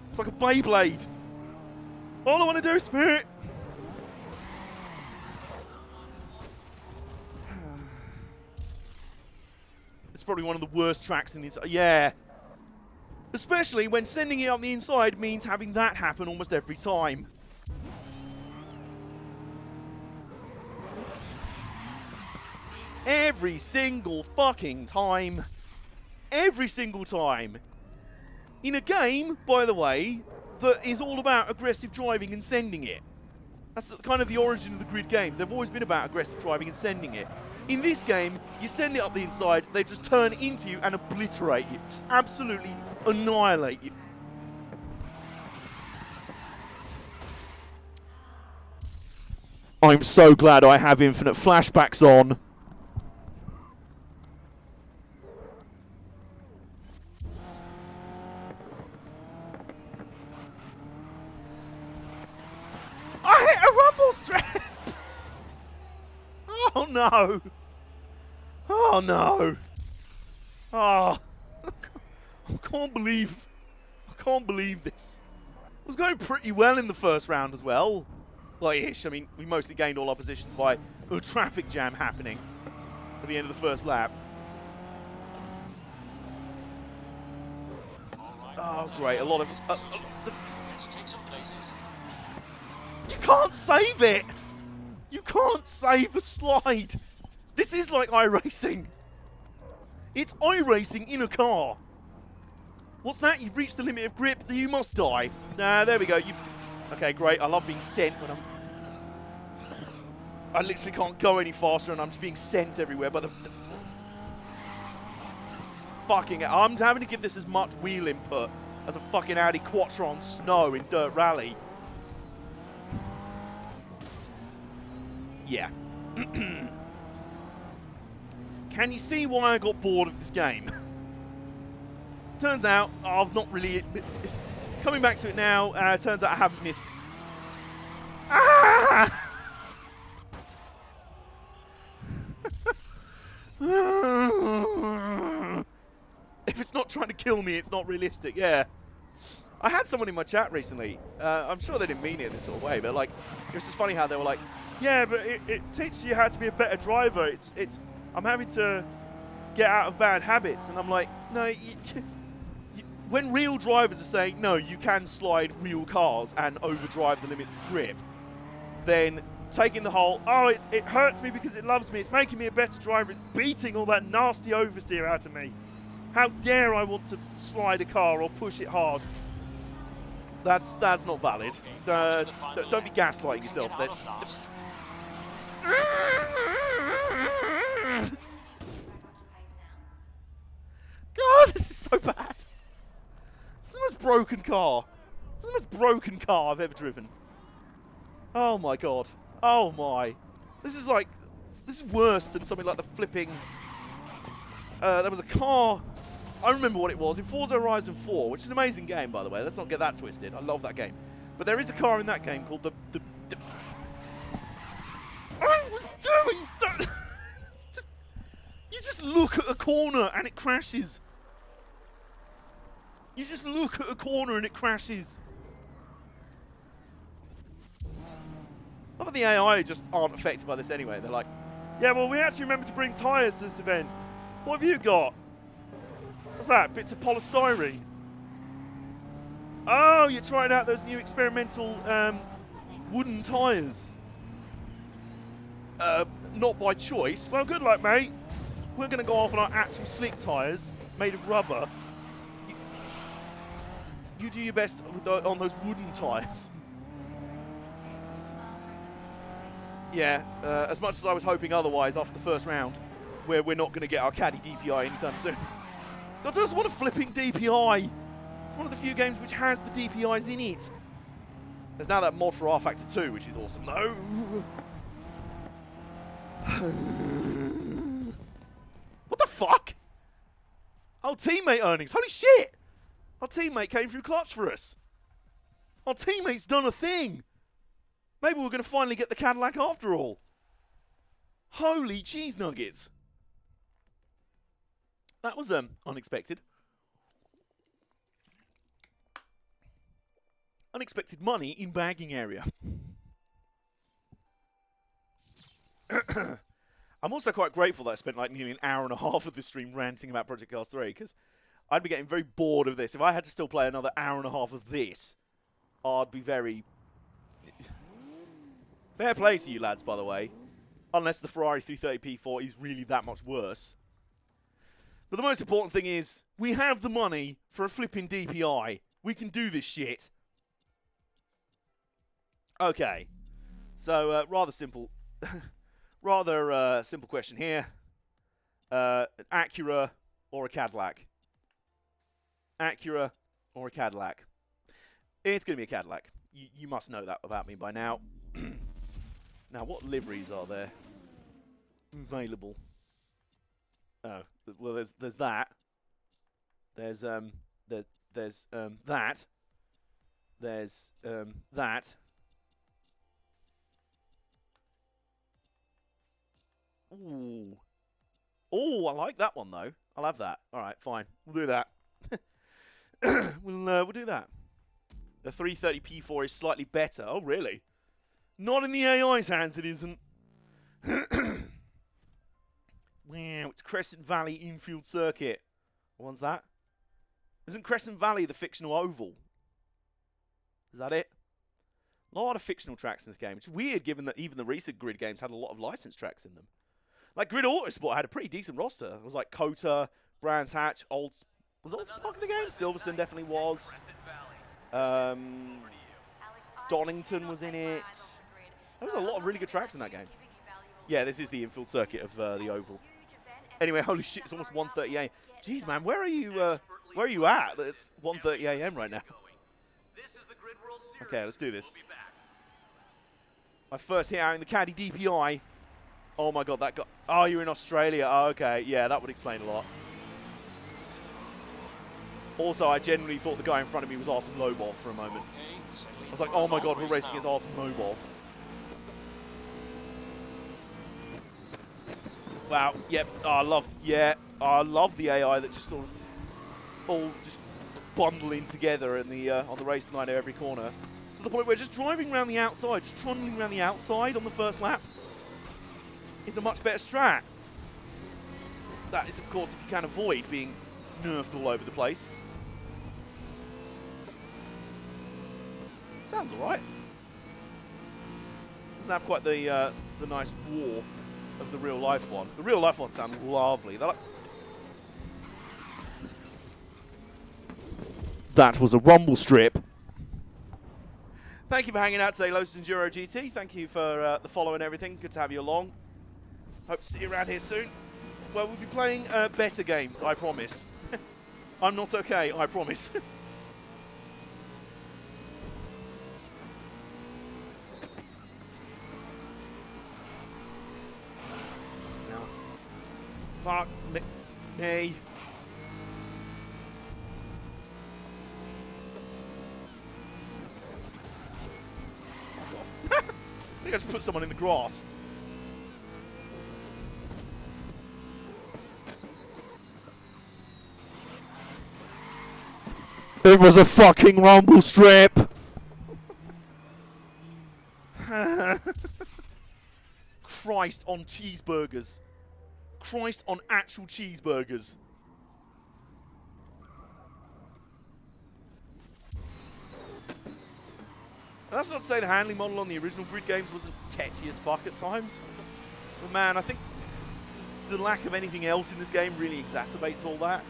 It's like a Beyblade. All I want to do is spin. It's probably one of the worst tracks in the inside. Yeah. Especially when sending it up the inside means having that happen almost every time. Every single fucking time. Every single time. In a game, by the way, that is all about aggressive driving and sending it. That's kind of the origin of the grid games. They've always been about aggressive driving and sending it. In this game, you send it up the inside, they just turn into you and obliterate you. Just absolutely annihilate you. I'm so glad I have infinite flashbacks on. I hit a rumble strap! Oh no! Oh no! Oh, I can't believe this. I was going pretty well in the first round as well. Well, ish. I mean, we mostly gained all our positions by a traffic jam happening at the end of the first lap. Oh, great. A lot of... Let's take some places. You can't save it! You can't save a slide! This is like iRacing. It's iRacing in a car. What's that? You've reached the limit of grip. You must die. Nah, there we go. Okay, great. I love being sent when I literally can't go any faster and I'm just being sent everywhere by the fucking... I'm having to give this as much wheel input as a fucking Audi Quattro on snow in Dirt Rally. Yeah. Can you see why I got bored of this game? Turns out I've not really... Coming back to it now, turns out I haven't missed... Ah! If it's not trying to kill me, it's not realistic, yeah. I had someone in my chat recently, I'm sure they didn't mean it in this sort of way, but like, it was just funny how they were like, Yeah, but it teaches you how to be a better driver. I'm having to get out of bad habits, and I'm like, no. When real drivers are saying, no, you can slide real cars and overdrive the limits of grip, then taking the whole, oh, it hurts me because it loves me, it's making me a better driver, it's beating all that nasty oversteer out of me. How dare I want to slide a car or push it hard? That's not valid. Don't be gaslighting yourself. God, this is so bad. It's the most broken car. It's the most broken car I've ever driven. Oh my god. Oh my. This is worse than something like the flipping... there was a car... I remember what it was. In Forza Horizon 4, which is an amazing game, by the way. Let's not get that twisted. I love that game. But there is a car in that game called the I was doing... It's just, you just look at a corner and it crashes. You just look at a corner and it crashes. Not that the AI just aren't affected by this anyway. They're like, yeah, well, we actually remember to bring tyres to this event. What have you got? What's that? Bits of polystyrene? Oh, you're trying out those new experimental wooden tyres. Not by choice. Well, good luck, mate. We're going to go off on our actual slick tyres made of rubber. You do your best on those wooden tyres. Yeah, as much as I was hoping otherwise after the first round, where we're not going to get our caddy DPI anytime soon. I just want a flipping DPI. It's one of the few games which has the DPIs in it. There's now that mod for R Factor 2, which is awesome. No! What the fuck? Oh, teammate earnings. Holy shit! Our teammate came through clutch for us. Our teammate's done a thing. Maybe we're going to finally get the Cadillac after all. Holy cheese nuggets. That was unexpected. Unexpected money in bagging area. I'm also quite grateful that I spent like nearly an hour and a half of this stream ranting about Project Cars 3, because I'd be getting very bored of this. If I had to still play another hour and a half of this, I'd be very... Fair play to you lads, by the way. Unless the Ferrari 330 P4 is really that much worse. But the most important thing is, we have the money for a flipping DPI. We can do this shit. Okay. So, rather simple... simple question here. An Acura or a Cadillac? Acura or a Cadillac? It's going to be a Cadillac. You must know that about me by now. Now, what liveries are there available? Oh, well, there's that. There's that. There's that. Ooh. Oh, I like that one though. I'll have that. All right, fine. We'll do that. We'll do that. The 330 P4 is slightly better. Oh, really? Not in the AI's hands, it isn't. Wow, it's Crescent Valley infield circuit. What one's that? Isn't Crescent Valley the fictional oval? Is that it? A lot of fictional tracks in this game. It's weird given that even the recent Grid games had a lot of licensed tracks in them. Like Grid Autosport had a pretty decent roster. It was like Kota, Brands Hatch, was Old Park in the game? Silverstone definitely was. Donington was in it. There was a lot of really good tracks in that game. Yeah, this is the infield circuit of the oval. Anyway, holy shit, it's almost 1:30 a.m. Jeez, man, where are you at? It's 1:30 a.m. right now. Okay, let's do this. My first hit out in the Caddy DPI. Oh my god, that got... Oh, you're in Australia. Oh, okay, yeah, that would explain a lot. Also, I genuinely thought the guy in front of me was Artem Lobov for a moment. I was like, oh my god, we're racing as Artem Lobov. Wow, yep, I love the AI that just sort of all just bundle in together in the on the race night at every corner. To the point where just driving around the outside, just trundling around the outside on the first lap is a much better strat. That is, of course, if you can avoid being nerfed all over the place. Sounds alright. Doesn't have quite the nice roar of the real life one. The real life one sounds lovely. That was a rumble strip. Thank you for hanging out today, Lotus Enduro GT. Thank you for the follow and everything. Good to have you along. Hope to see you around here soon. Well, we'll be playing better games, I promise. I'm not okay, I promise. Now, fuck me. I think I just put someone in the grass. It was a fucking rumble strip. Christ on cheeseburgers. Christ on actual cheeseburgers. And that's not to say the handling model on the original Grid games wasn't tetchy as fuck at times. But man, I think the lack of anything else in this game really exacerbates all that.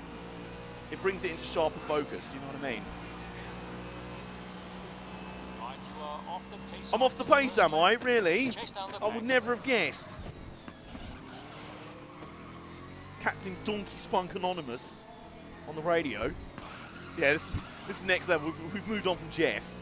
It brings it into sharper focus, do you know what I mean? Right, you are off the pace. I'm off the pace, am I? Really? Chase down the I would back. never have guessed. Captain Donkey Spunk Anonymous on the radio. Yeah, this is next level. We've moved on from Jeff.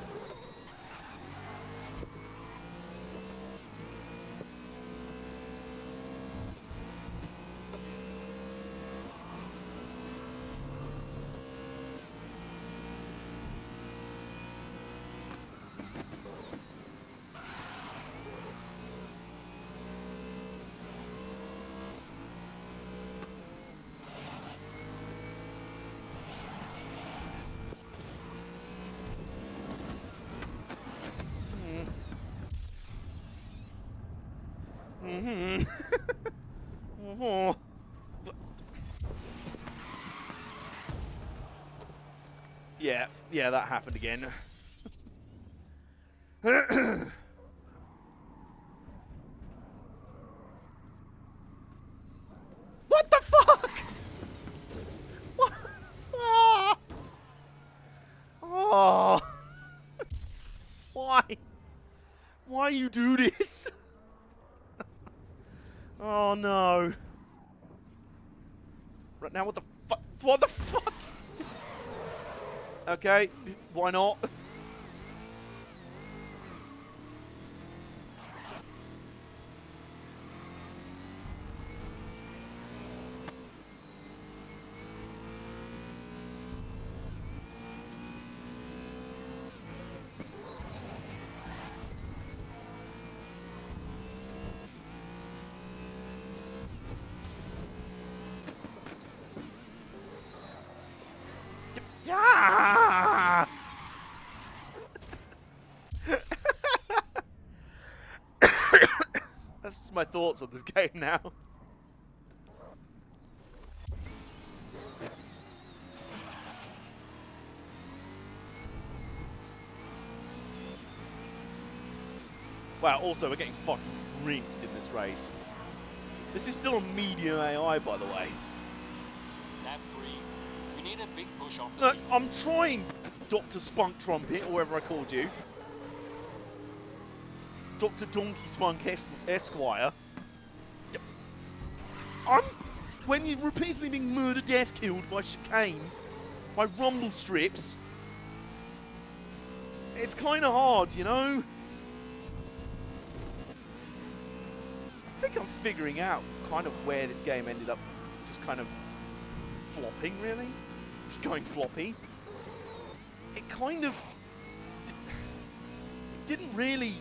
Oh. Yeah, that happened again. What the fuck? What? Ah. Oh. Why? Why you do this? Oh no. Right now, what the fuck? What the fuck? Okay, why not? Ah! That's just my thoughts on this game now. Wow, also we're getting fucking rinsed in this race. This is still a medium AI, by the way. Lap 3. We need a big push on the Look, lead. I'm trying, Dr. Spunk Trumpet, or whatever I called you. Dr. Donkey Spunk Esquire. When you're repeatedly being murder death killed by chicanes, by rumble strips, it's kind of hard, you know? I think I'm figuring out kind of where this game ended up just kind of flopping, really. Just going floppy. It kind of didn't really,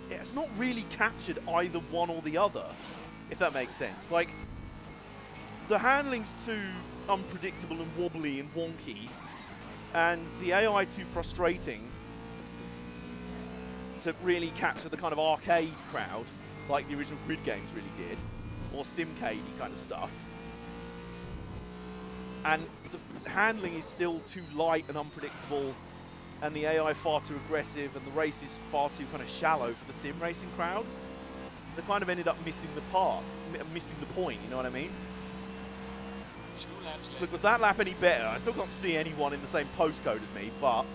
it's not really captured either one or the other, if that makes sense. Like, the handling's too unpredictable and wobbly and wonky, and the AI too frustrating. to really capture the kind of arcade crowd, like the original Grid games really did, or Simcade kind of stuff. And the handling is still too light and unpredictable, and the AI far too aggressive, and the race is far too kind of shallow for the sim racing crowd. They kind of ended up missing the missing the point, you know what I mean? 2 laps left. Look, was that lap any better? I still can't see anyone in the same postcode as me, but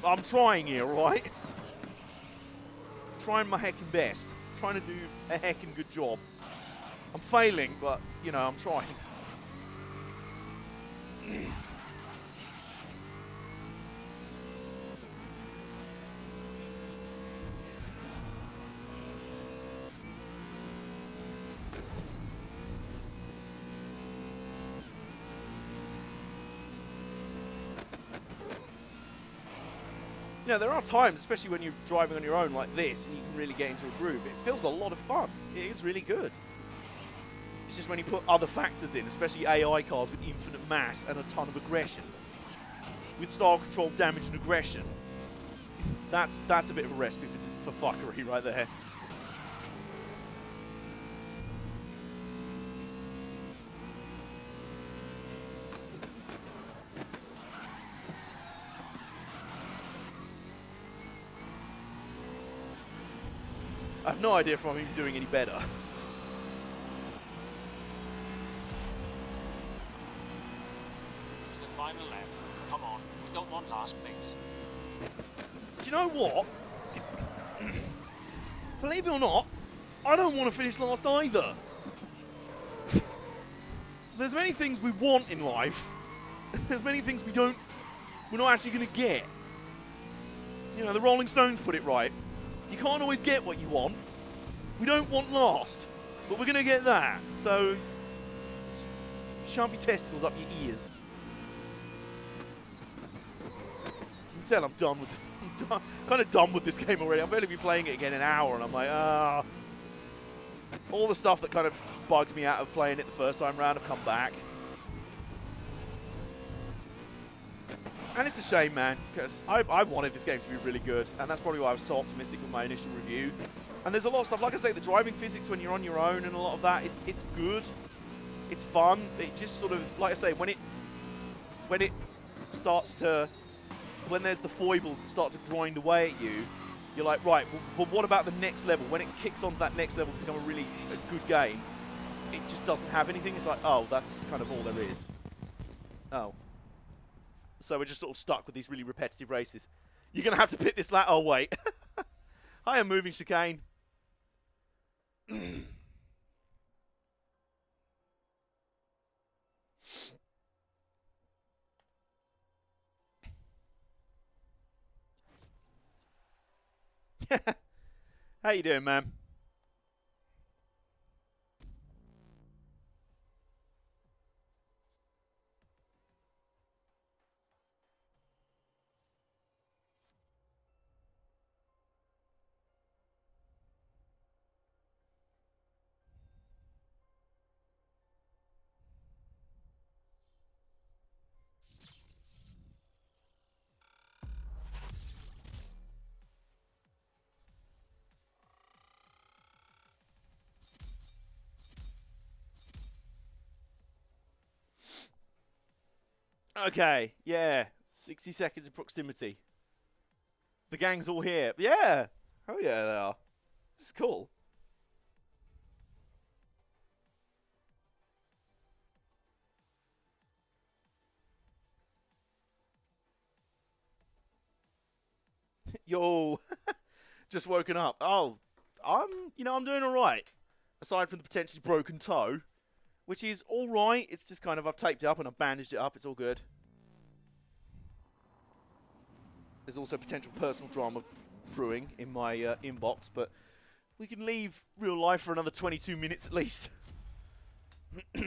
I'm trying here, right? Trying my heckin' best. Trying to do a heckin' good job. I'm failing, but, you know, I'm trying. Yeah, there are times, especially when you're driving on your own like this, and you can really get into a groove. It feels a lot of fun. It is really good. It's just when you put other factors in, especially AI cars with infinite mass and a ton of aggression, with style control, damage, and aggression. That's a bit of a recipe for fuckery right there. I have no idea if I'm even doing any better. It's the final lap. Come on, we don't want last place. Do you know what? Believe it or not, I don't want to finish last either. There's many things we want in life. There's many things we're not actually going to get. You know, the Rolling Stones put it right. You can't always get what you want. We don't want last, but we're going to get that. So, shove your testicles up your ears. You can tell I'm done with. Kind of done with this game already. I've barely been playing it again an hour, and I'm like, all the stuff that kind of bugs me out of playing it the first time round have come back. And it's a shame, man, because I wanted this game to be really good, and that's probably why I was so optimistic with my initial review. And there's a lot of stuff, like I say, the driving physics when you're on your own and a lot of that, it's good, it's fun. It just sort of, like I say, when it starts to, when there's the foibles that start to grind away at you, you're like, right, well, what about the next level? When it kicks onto that next level to become a good game, it just doesn't have anything. It's like, oh, that's kind of all there is. Oh. So we're just sort of stuck with these really repetitive races. You're going to have to pit this lap. Oh, wait. I am moving chicane. How you doing, man? Okay, yeah. 60 seconds of proximity. The gang's all here. Yeah. Oh, yeah, they are. This is cool. Yo. Just woken up. Oh, I'm doing all right. Aside from the potentially broken toe, which is all right. It's just kind of, I've taped it up and I've bandaged it up. It's all good. There's also potential personal drama brewing in my inbox, but we can leave real life for another 22 minutes at least. At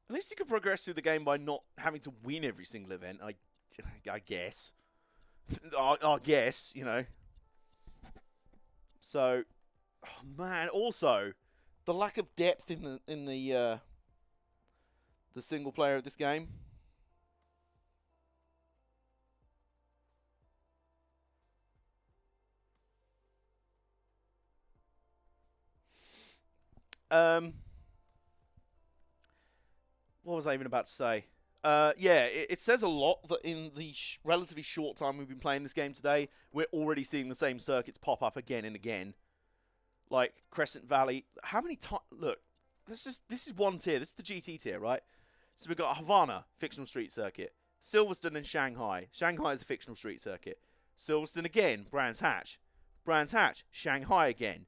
least you can progress through the game by not having to win every single event, I guess. I guess, you know. So, oh man, also, the lack of depth in the single player of this game. What was I even about to say? Yeah, it says a lot that in the relatively short time we've been playing this game today, we're already seeing the same circuits pop up again and again. Like Crescent Valley. How many times? Look, this is one tier. This is the GT tier, right? So we've got Havana, fictional street circuit. Silverstone and Shanghai. Shanghai is a fictional street circuit. Silverstone again, Brands Hatch. Brands Hatch, Shanghai again.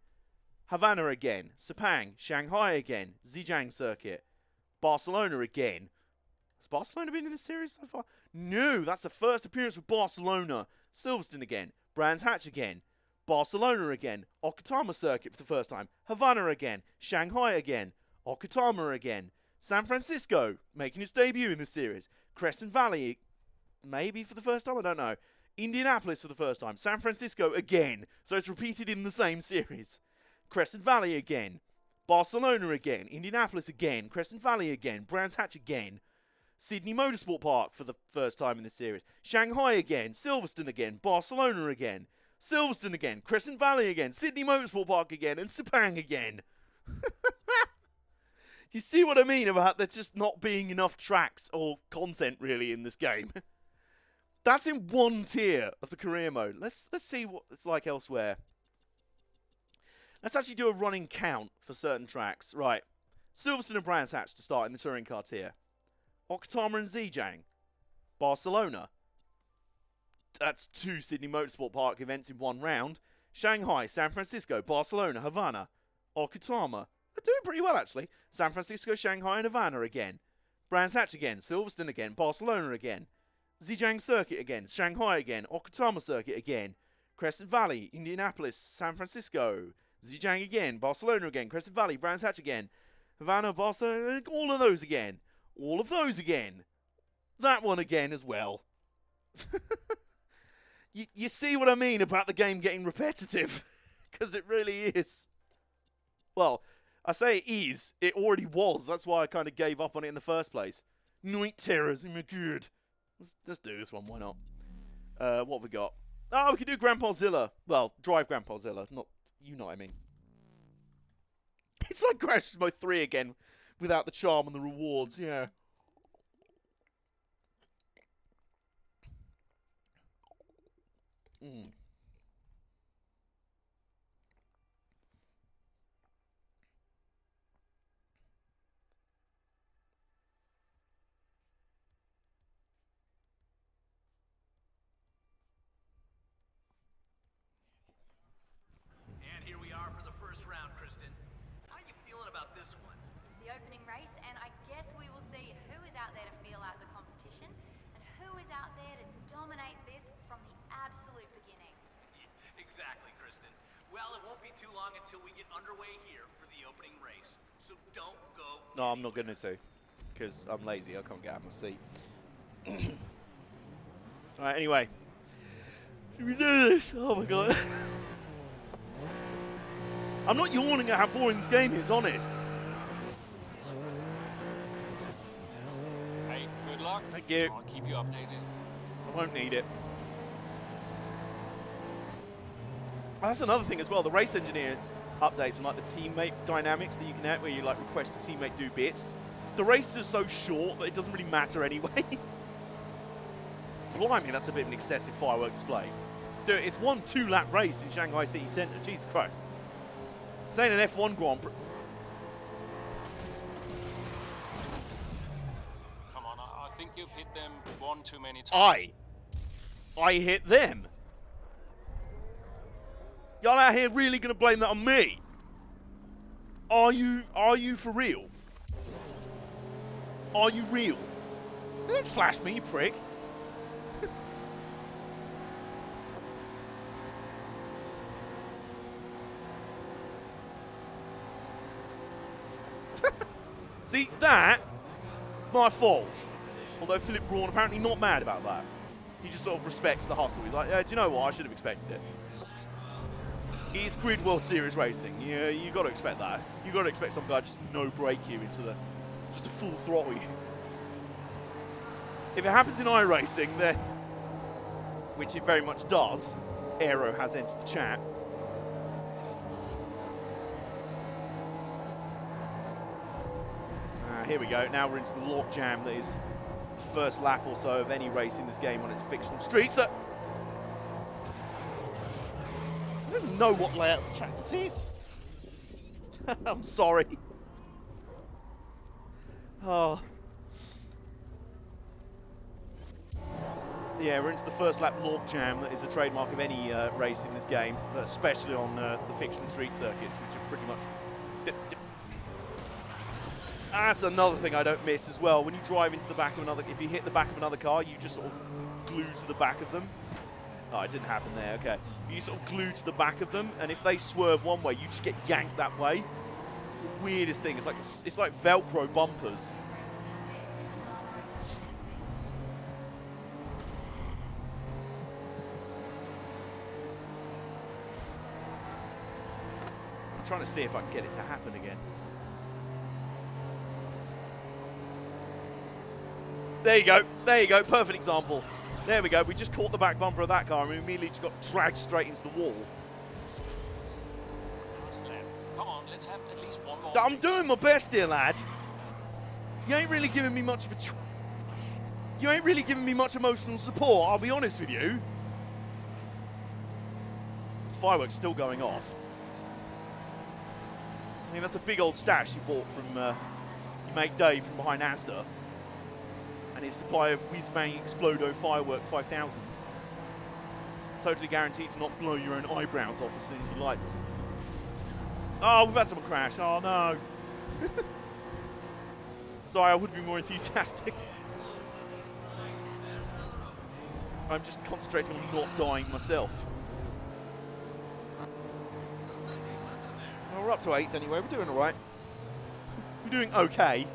Havana again. Sepang, Shanghai again. Zhejiang circuit. Barcelona again. Has Barcelona been in this series so far? No, that's the first appearance with Barcelona. Silverstone again. Brands Hatch again. Barcelona again. Okutama circuit for the first time. Havana again. Shanghai again. Okutama again. San Francisco making its debut in this series. Crescent Valley, maybe for the first time, I don't know. Indianapolis for the first time. San Francisco again. So it's repeated in the same series. Crescent Valley again. Barcelona again. Indianapolis again. Crescent Valley again. Brands Hatch again. Sydney Motorsport Park for the first time in this series. Shanghai again. Silverstone again. Barcelona again. Silverstone again. Crescent Valley again. Sydney Motorsport Park again. And Sepang again. You see what I mean about there just not being enough tracks or content really in this game? That's in one tier of the career mode. Let's see what it's like elsewhere. Let's actually do a running count for certain tracks. Right. Silverstone and Brands Hatch to start in the touring car tier. Okutama and Zhejiang. Barcelona. That's 2 Sydney Motorsport Park events in one round. Shanghai, San Francisco, Barcelona, Havana, Okutama. They're doing pretty well, actually. San Francisco, Shanghai, and Havana again. Brands Hatch again. Silverstone again. Barcelona again. Zhejiang Circuit again. Shanghai again. Okutama Circuit again. Crescent Valley, Indianapolis, San Francisco. Zhejiang again. Barcelona again. Crescent Valley, Brands Hatch again. Havana, Barcelona, all of those again. All of those again. That one again as well. You see what I mean about the game getting repetitive? Because it really is. Well, I say it is. It already was. That's why I kind of gave up on it in the first place. Night Terrors. Oh my god. Let's do this one. Why not? What have we got? Oh, we could do Grandpa Zilla. Well, drive Grandpa Zilla. Not, you know what I mean. It's like Gran Turismo 3 again, without the charm and the rewards. Yeah. Mm. And here we are for the first round, Kristen. How you feeling about this one? It's the opening race, and I guess we will see who is out there to feel out the competition and who is out there to dominate this from the absolute beginning. Exactly, Kristen. Well, it won't be too long until we get underway here for the opening race. So don't go. No, I'm not going to, because I'm lazy. I can't get out of my seat. Alright, anyway. Should we do this? Oh my god. I'm not yawning at how boring this game is, honest. Hey, good luck. Thank you. I'll keep you updated. I won't need it. Oh, that's another thing as well. The race engineer updates and like the teammate dynamics that you can add where you like request a teammate do bits. The races are so short that it doesn't really matter anyway. Blimey, that's a bit of an excessive firework display. Dude, it's 1 2-lap race in Shanghai City Centre. Jesus Christ. This ain't an F1 Grand Prix. Come on, I think you've hit them one too many times. I hit them. Y'all out here really gonna blame that on me? Are you for real? Are you real? Don't flash me, you prick. See, that, my fault. Although Philip Braun apparently not mad about that. He just sort of respects the hustle. He's like, yeah, do you know what? I should have expected it. It's Grid World Series racing. Yeah, you got to expect that. You got to expect some guy just no brake you into the, just a full throttle you. If it happens in iRacing, then, which it very much does, Aero has entered the chat. here we go. Now we're into the lock jam that is the first lap or so of any race in this game on its fictional streets. I don't know what layout of the track this is. I'm sorry. Oh. Yeah, we're into the first lap log jam that is a trademark of any race in this game, especially on the fictional street circuits, which are pretty much... That's another thing I don't miss as well. When you drive into the back of another... If you hit the back of another car, you just sort of glue to the back of them. Oh, it didn't happen there, okay. You sort of glue to the back of them, and if they swerve one way, you just get yanked that way. The weirdest thing. It's like Velcro bumpers. I'm trying to see if I can get it to happen again. There you go. There you go. Perfect example. There we go. We just caught the back bumper of that car and we immediately just got dragged straight into the wall. Come on, let's have at least one more. I'm doing my best here, lad. You ain't really giving me much of a... You ain't really giving me much emotional support, I'll be honest with you. This fireworks still going off. I mean, that's a big old stash you bought from your mate Dave from behind Asda. And his supply of whiz-bang Explodo firework 5000s. Totally guaranteed to not blow your own eyebrows off as soon as you light them. Oh, we've had someone crash. Oh, no. Sorry, I would be more enthusiastic. I'm just concentrating on not dying myself. Well, we're up to 8th anyway. We're doing all right. We're doing okay.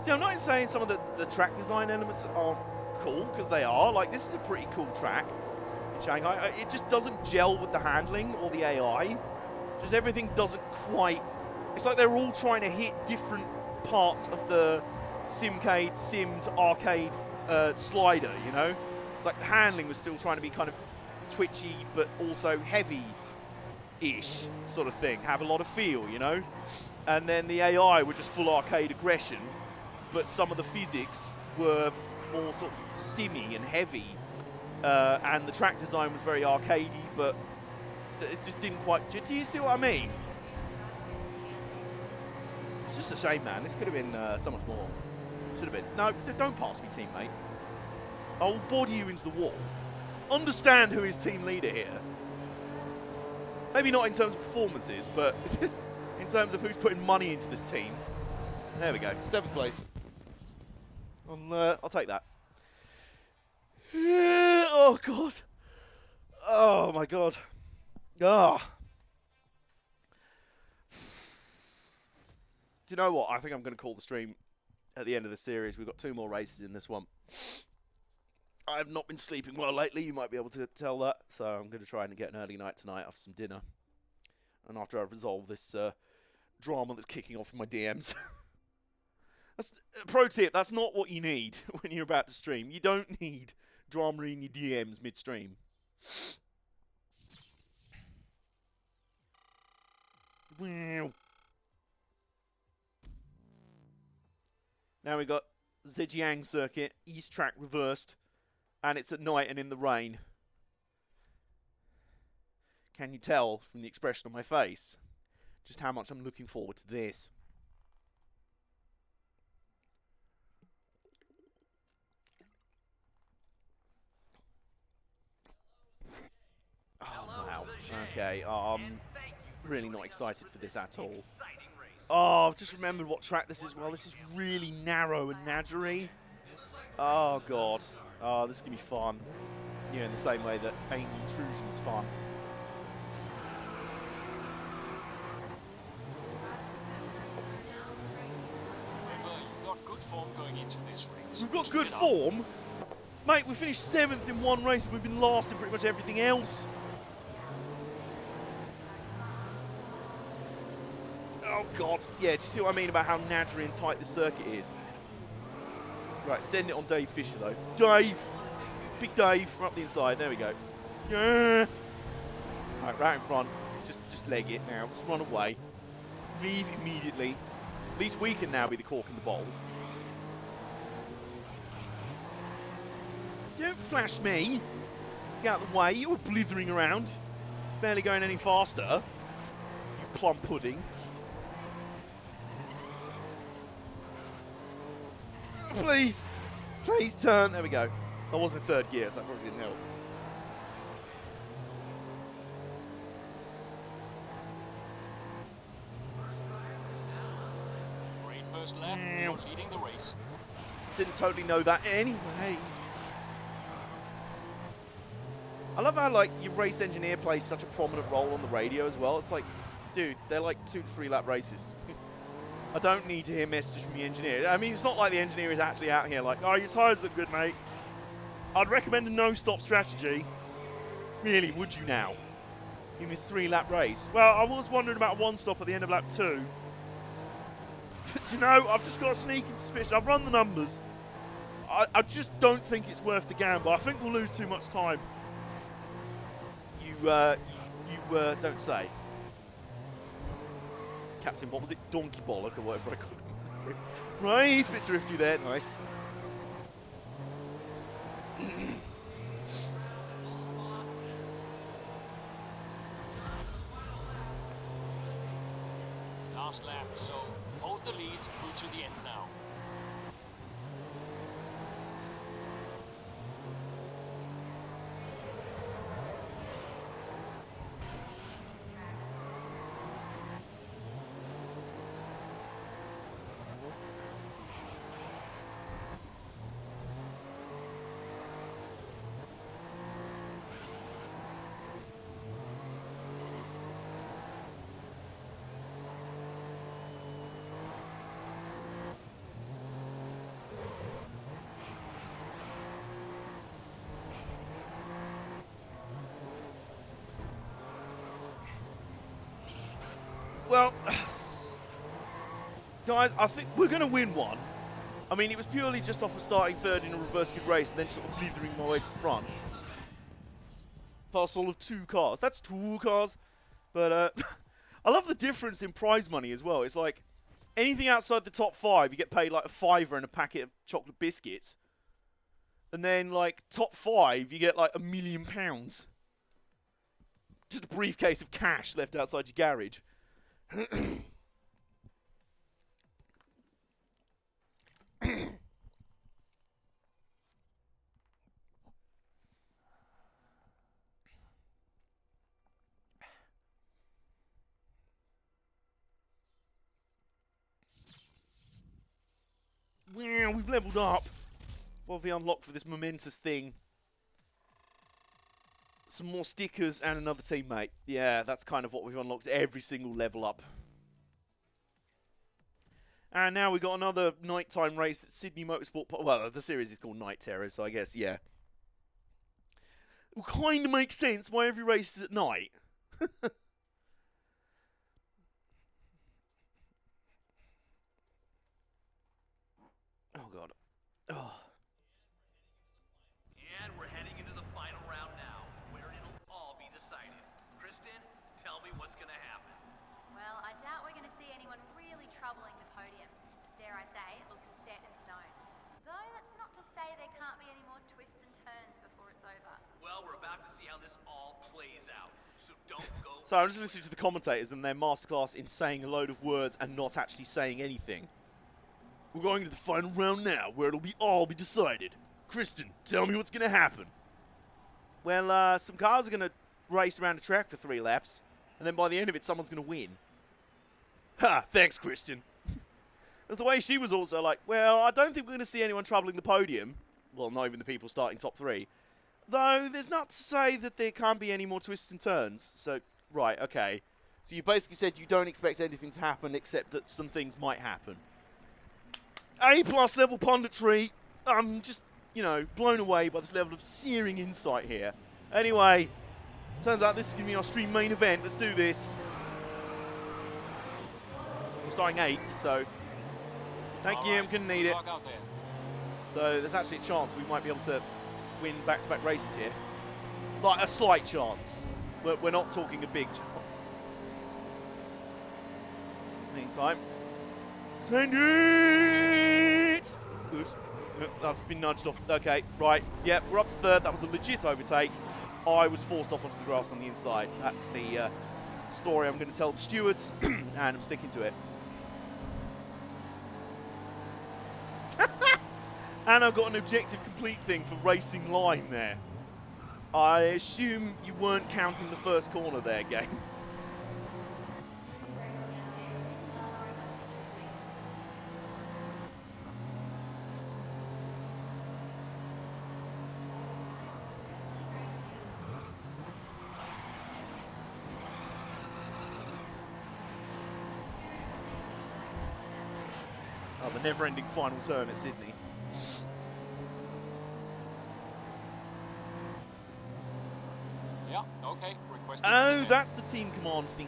See, I'm not saying some of the track design elements are cool, because they are. Like, this is a pretty cool track in Shanghai. It just doesn't gel with the handling or the AI. Just everything doesn't quite... It's like they're all trying to hit different parts of the simcade, sim to arcade slider, you know? It's like the handling was still trying to be kind of twitchy, but also heavy-ish sort of thing. Have a lot of feel, you know? And then the AI were just full arcade aggression, but some of the physics were more sort of simmy and heavy. And the track design was very arcadey, but it just didn't quite... Do you see what I mean? It's just a shame, man. This could have been so much more. Should have been. No, don't pass me, teammate. I'll body you into the wall. Understand who is team leader here. Maybe not in terms of performances, but in terms of who's putting money into this team. There we go. 7th place. I'll take that. Oh, God. Oh, my God. Ah. Do you know what? I think I'm going to call the stream at the end of the series. We've got 2 more races in this one. I have not been sleeping well lately. You might be able to tell that. So I'm going to try and get an early night tonight after some dinner. And after I've resolved this drama that's kicking off in my DMs. That's a pro tip, that's not what you need when you're about to stream. You don't need drama in your DMs mid-stream. Wow. Now we've got Zhejiang circuit, east track reversed, and it's at night and in the rain. Can you tell from the expression on my face just how much I'm looking forward to this? Oh, wow. Okay, I'm really not excited for this at all. Oh, I've just remembered what track this is. Well, this is really narrow and nadgery. Oh, God. Oh, this is going to be fun. You know, in the same way that Alien Intrusion is fun. You've got good form going into this race. We've got good form? Mate, we finished 7th in one race and we've been last in pretty much everything else. Oh, God. Yeah, do you see what I mean about how nadgery and tight the circuit is? Right, send it on Dave Fisher, though. Dave! Big Dave from up the inside. There we go. Yeah! Right, right in front. Just leg it now. Just run away. Leave immediately. At least we can now be the cork in the bowl. Don't flash me. Get out of the way. You were blithering around. Barely going any faster. You plum pudding. Please. Please turn. There we go. I was in third gear, so that probably didn't help. Great first lap. You're leading the race. Didn't totally know that anyway. I love how, like, your race engineer plays such a prominent role on the radio as well. It's like, dude, they're like 2 to 3 lap races. I don't need to hear messages from the engineer. I mean, it's not like the engineer is actually out here like, oh, your tyres look good, mate. I'd recommend a no-stop strategy. Really, would you now? In this 3-lap race? Well, I was wondering about a 1-stop at the end of lap 2. But, you know, I've just got a sneaking suspicion. I've run the numbers. I just don't think it's worth the gamble. I think we'll lose too much time. You don't say. Captain, what was it? Donkey Bollock or whatever I called him. Right, he's a bit drifty there. Nice. Last lap, so hold the lead through to the end now. Well, guys, I think we're going to win one. I mean, it was purely just off of starting third in a reverse good race and then sort of blithering my way to the front. Past all of 2 cars. That's 2 cars. But I love the difference in prize money as well. It's like anything outside the top 5, you get paid like a £5 and a packet of chocolate biscuits. And then like top 5, you get like £1 million. Just a briefcase of cash left outside your garage. Well, we've leveled up. What have we unlocked for this momentous thing? Some more stickers and another teammate. Yeah, that's kind of what we've unlocked every single level up. And now we've got another nighttime race at Sydney Motorsport. Well, the series is called Night Terror, so I guess, yeah. It will kind of make sense why every race is at night. Oh, God. Oh. And we're heading into the final round now, where it'll all be decided. Kristen, tell me what's going to happen. Well, I doubt we're going to see anyone really troubling the podium. Dare I say, it looks set in stone. Though that's not to say there can't be any more twists and turns before it's over. Well, we're about to see how this all plays out, so don't go... So I'm just listening to the commentators and their masterclass in saying a load of words and not actually saying anything. We're going to the final round now, where it'll all be decided. Kristen, tell me what's going to happen. Well, some cars are going to race around the track for 3 laps, and then by the end of it, someone's going to win. Ha! Thanks, Kristen. That's the way she was also like, well, I don't think we're going to see anyone troubling the podium. Well, not even the people starting top 3. Though, there's not to say that there can't be any more twists and turns. So, right, okay. So you basically said you don't expect anything to happen except that some things might happen. A+ level punditry. I'm just, you know, blown away by this level of searing insight here. Anyway, turns out this is going to be our stream main event. Let's do this. I'm starting 8th, so thank you, I'm going to need it. So there's actually a chance we might be able to win back-to-back races here. Like a slight chance. We're not talking a big chance. Meantime, send it! Oops, I've been nudged off. Okay, right, yeah, we're up to third. That was a legit overtake. I was forced off onto the grass on the inside. That's the story I'm going to tell the stewards, and I'm sticking to it. And I've got an objective complete thing for racing line there. I assume you weren't counting the first corner there, game. Oh, the never-ending final turn at Sydney. Yeah, okay. Requesting Oh, defend. that's the team command thingy.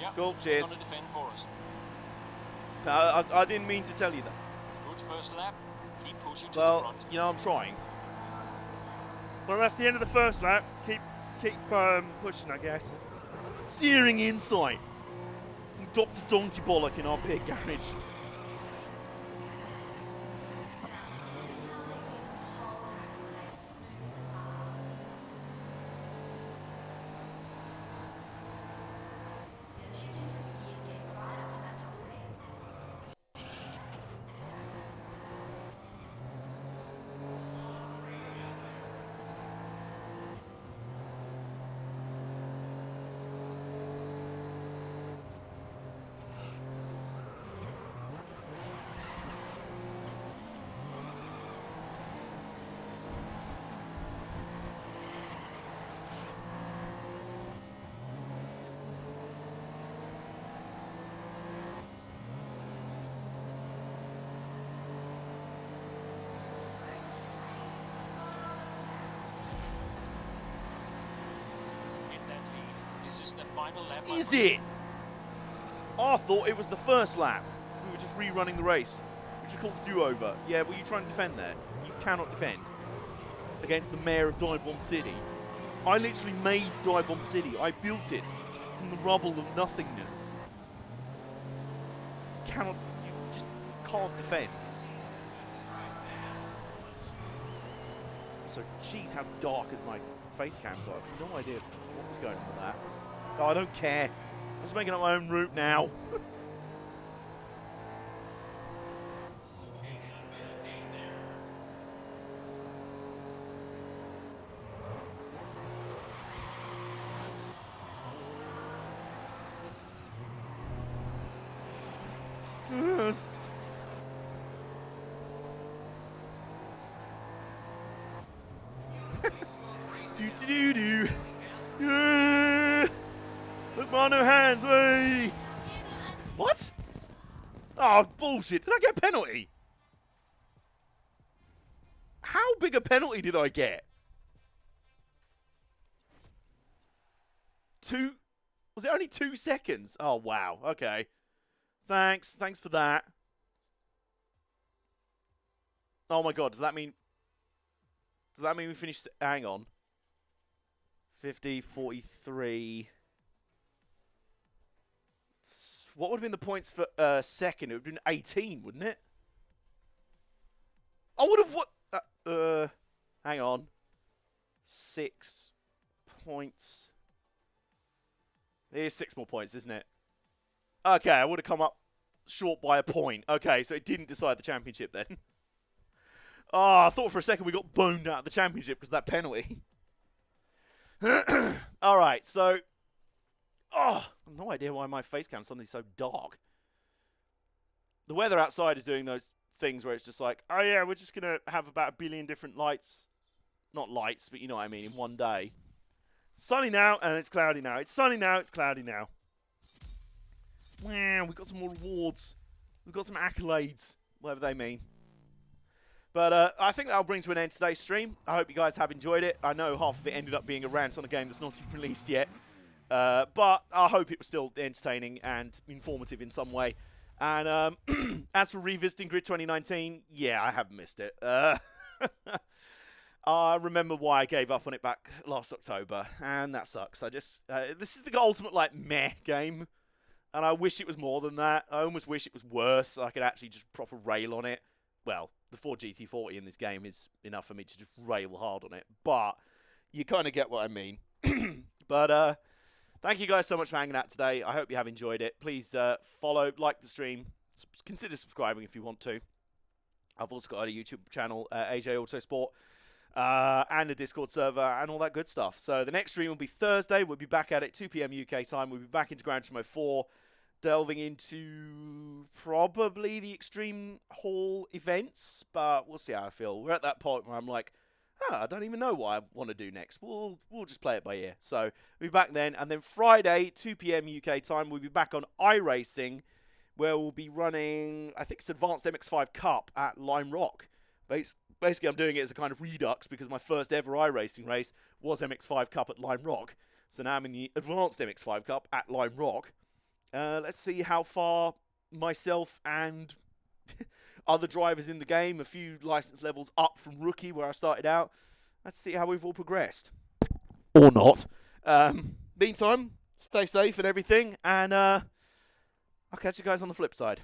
Yeah, Cool, they're cheers. gonna defend for us. I didn't mean to tell you that. Good first lap. Keep pushing to the Well, front. you know, I'm trying. Well, that's the end of the first lap. Keep pushing, I guess. Searing insight from Dr. Donkey Bollock in our pit garage. Get that lead. This is the final lap. my Is friend. it? I thought it was the first lap. We were just rerunning the race, which is called do-over. Yeah, were you trying to defend there? You cannot defend against the mayor of Dive-Bomb City. I literally made Dive-Bomb City. I built it from the rubble of nothingness. You cannot, you just can't defend. So, jeez, how dark is my face cam got? I have no idea what was going on with that. Oh, I don't care. I'm just making up my own route now. Yes. Do do do do. Yeah. Look, my no hands, way. What? Oh, bullshit. Did I get a penalty? How big a penalty did I get? Was it only 2 seconds? Oh, wow. Okay. Thanks for that. Oh my god, does that mean we finished? Hang on. 50, 43. What would have been the points for second? It would have been 18, wouldn't it? I would have what? Hang on. 6 points. Here's 6 more points, isn't it? Okay, I would have come up short by a point. Okay, so it didn't decide the championship then. Oh, I thought for a second we got boned out of the championship because of that penalty. All right, so... Oh, I have no idea why my face cam's suddenly so dark. The weather outside is doing those things where it's just like, Oh yeah, we're just gonna have about 1 billion different lights. not lights, but you know what I mean, in one day. Sunny now, and it's cloudy now. It's sunny now, it's cloudy now. Wow, we've got some more rewards. We've got some accolades, whatever they mean. But I think that'll bring to an end today's stream. I hope you guys have enjoyed it. I know half of it ended up being a rant on a game that's not even released yet. But I hope it was still entertaining and informative in some way. And as for revisiting Grid 2019, yeah, I have missed it. I remember why I gave up on it back last October, and that sucks. I just this is the ultimate like meh game, and I wish it was more than that. I almost wish it was worse. So I could actually just proper rail on it. Well, the Ford GT40 in this game is enough for me to just rail hard on it, but you kind of get what I mean. But thank you guys so much for hanging out today. I hope you have enjoyed it. Please follow, like the stream, consider subscribing if you want to. I've also got a YouTube channel, AJ Autosport. And a Discord server and all that good stuff. So the next stream will be Thursday. We'll be back at it 2 p.m. UK time. We'll be back into Gran Turismo 4, delving into probably the Extreme Hall events, but we'll see how I feel. We're at that point where I'm like, I don't even know what I want to do next. We'll just play it by ear. So we'll be back then. And then Friday, 2 p.m. UK time, we'll be back on iRacing, where we'll be running, I think it's Advanced MX-5 Cup at Lime Rock. Basically, I'm doing it as a kind of redux because my first ever iRacing race was MX-5 Cup at Lime Rock. So now I'm in the Advanced MX-5 Cup at Lime Rock. Let's see how far myself and other drivers in the game, a few license levels up from rookie where I started out. Let's see how we've all progressed. Or not. Meantime, stay safe and everything, and I'll catch you guys on the flip side.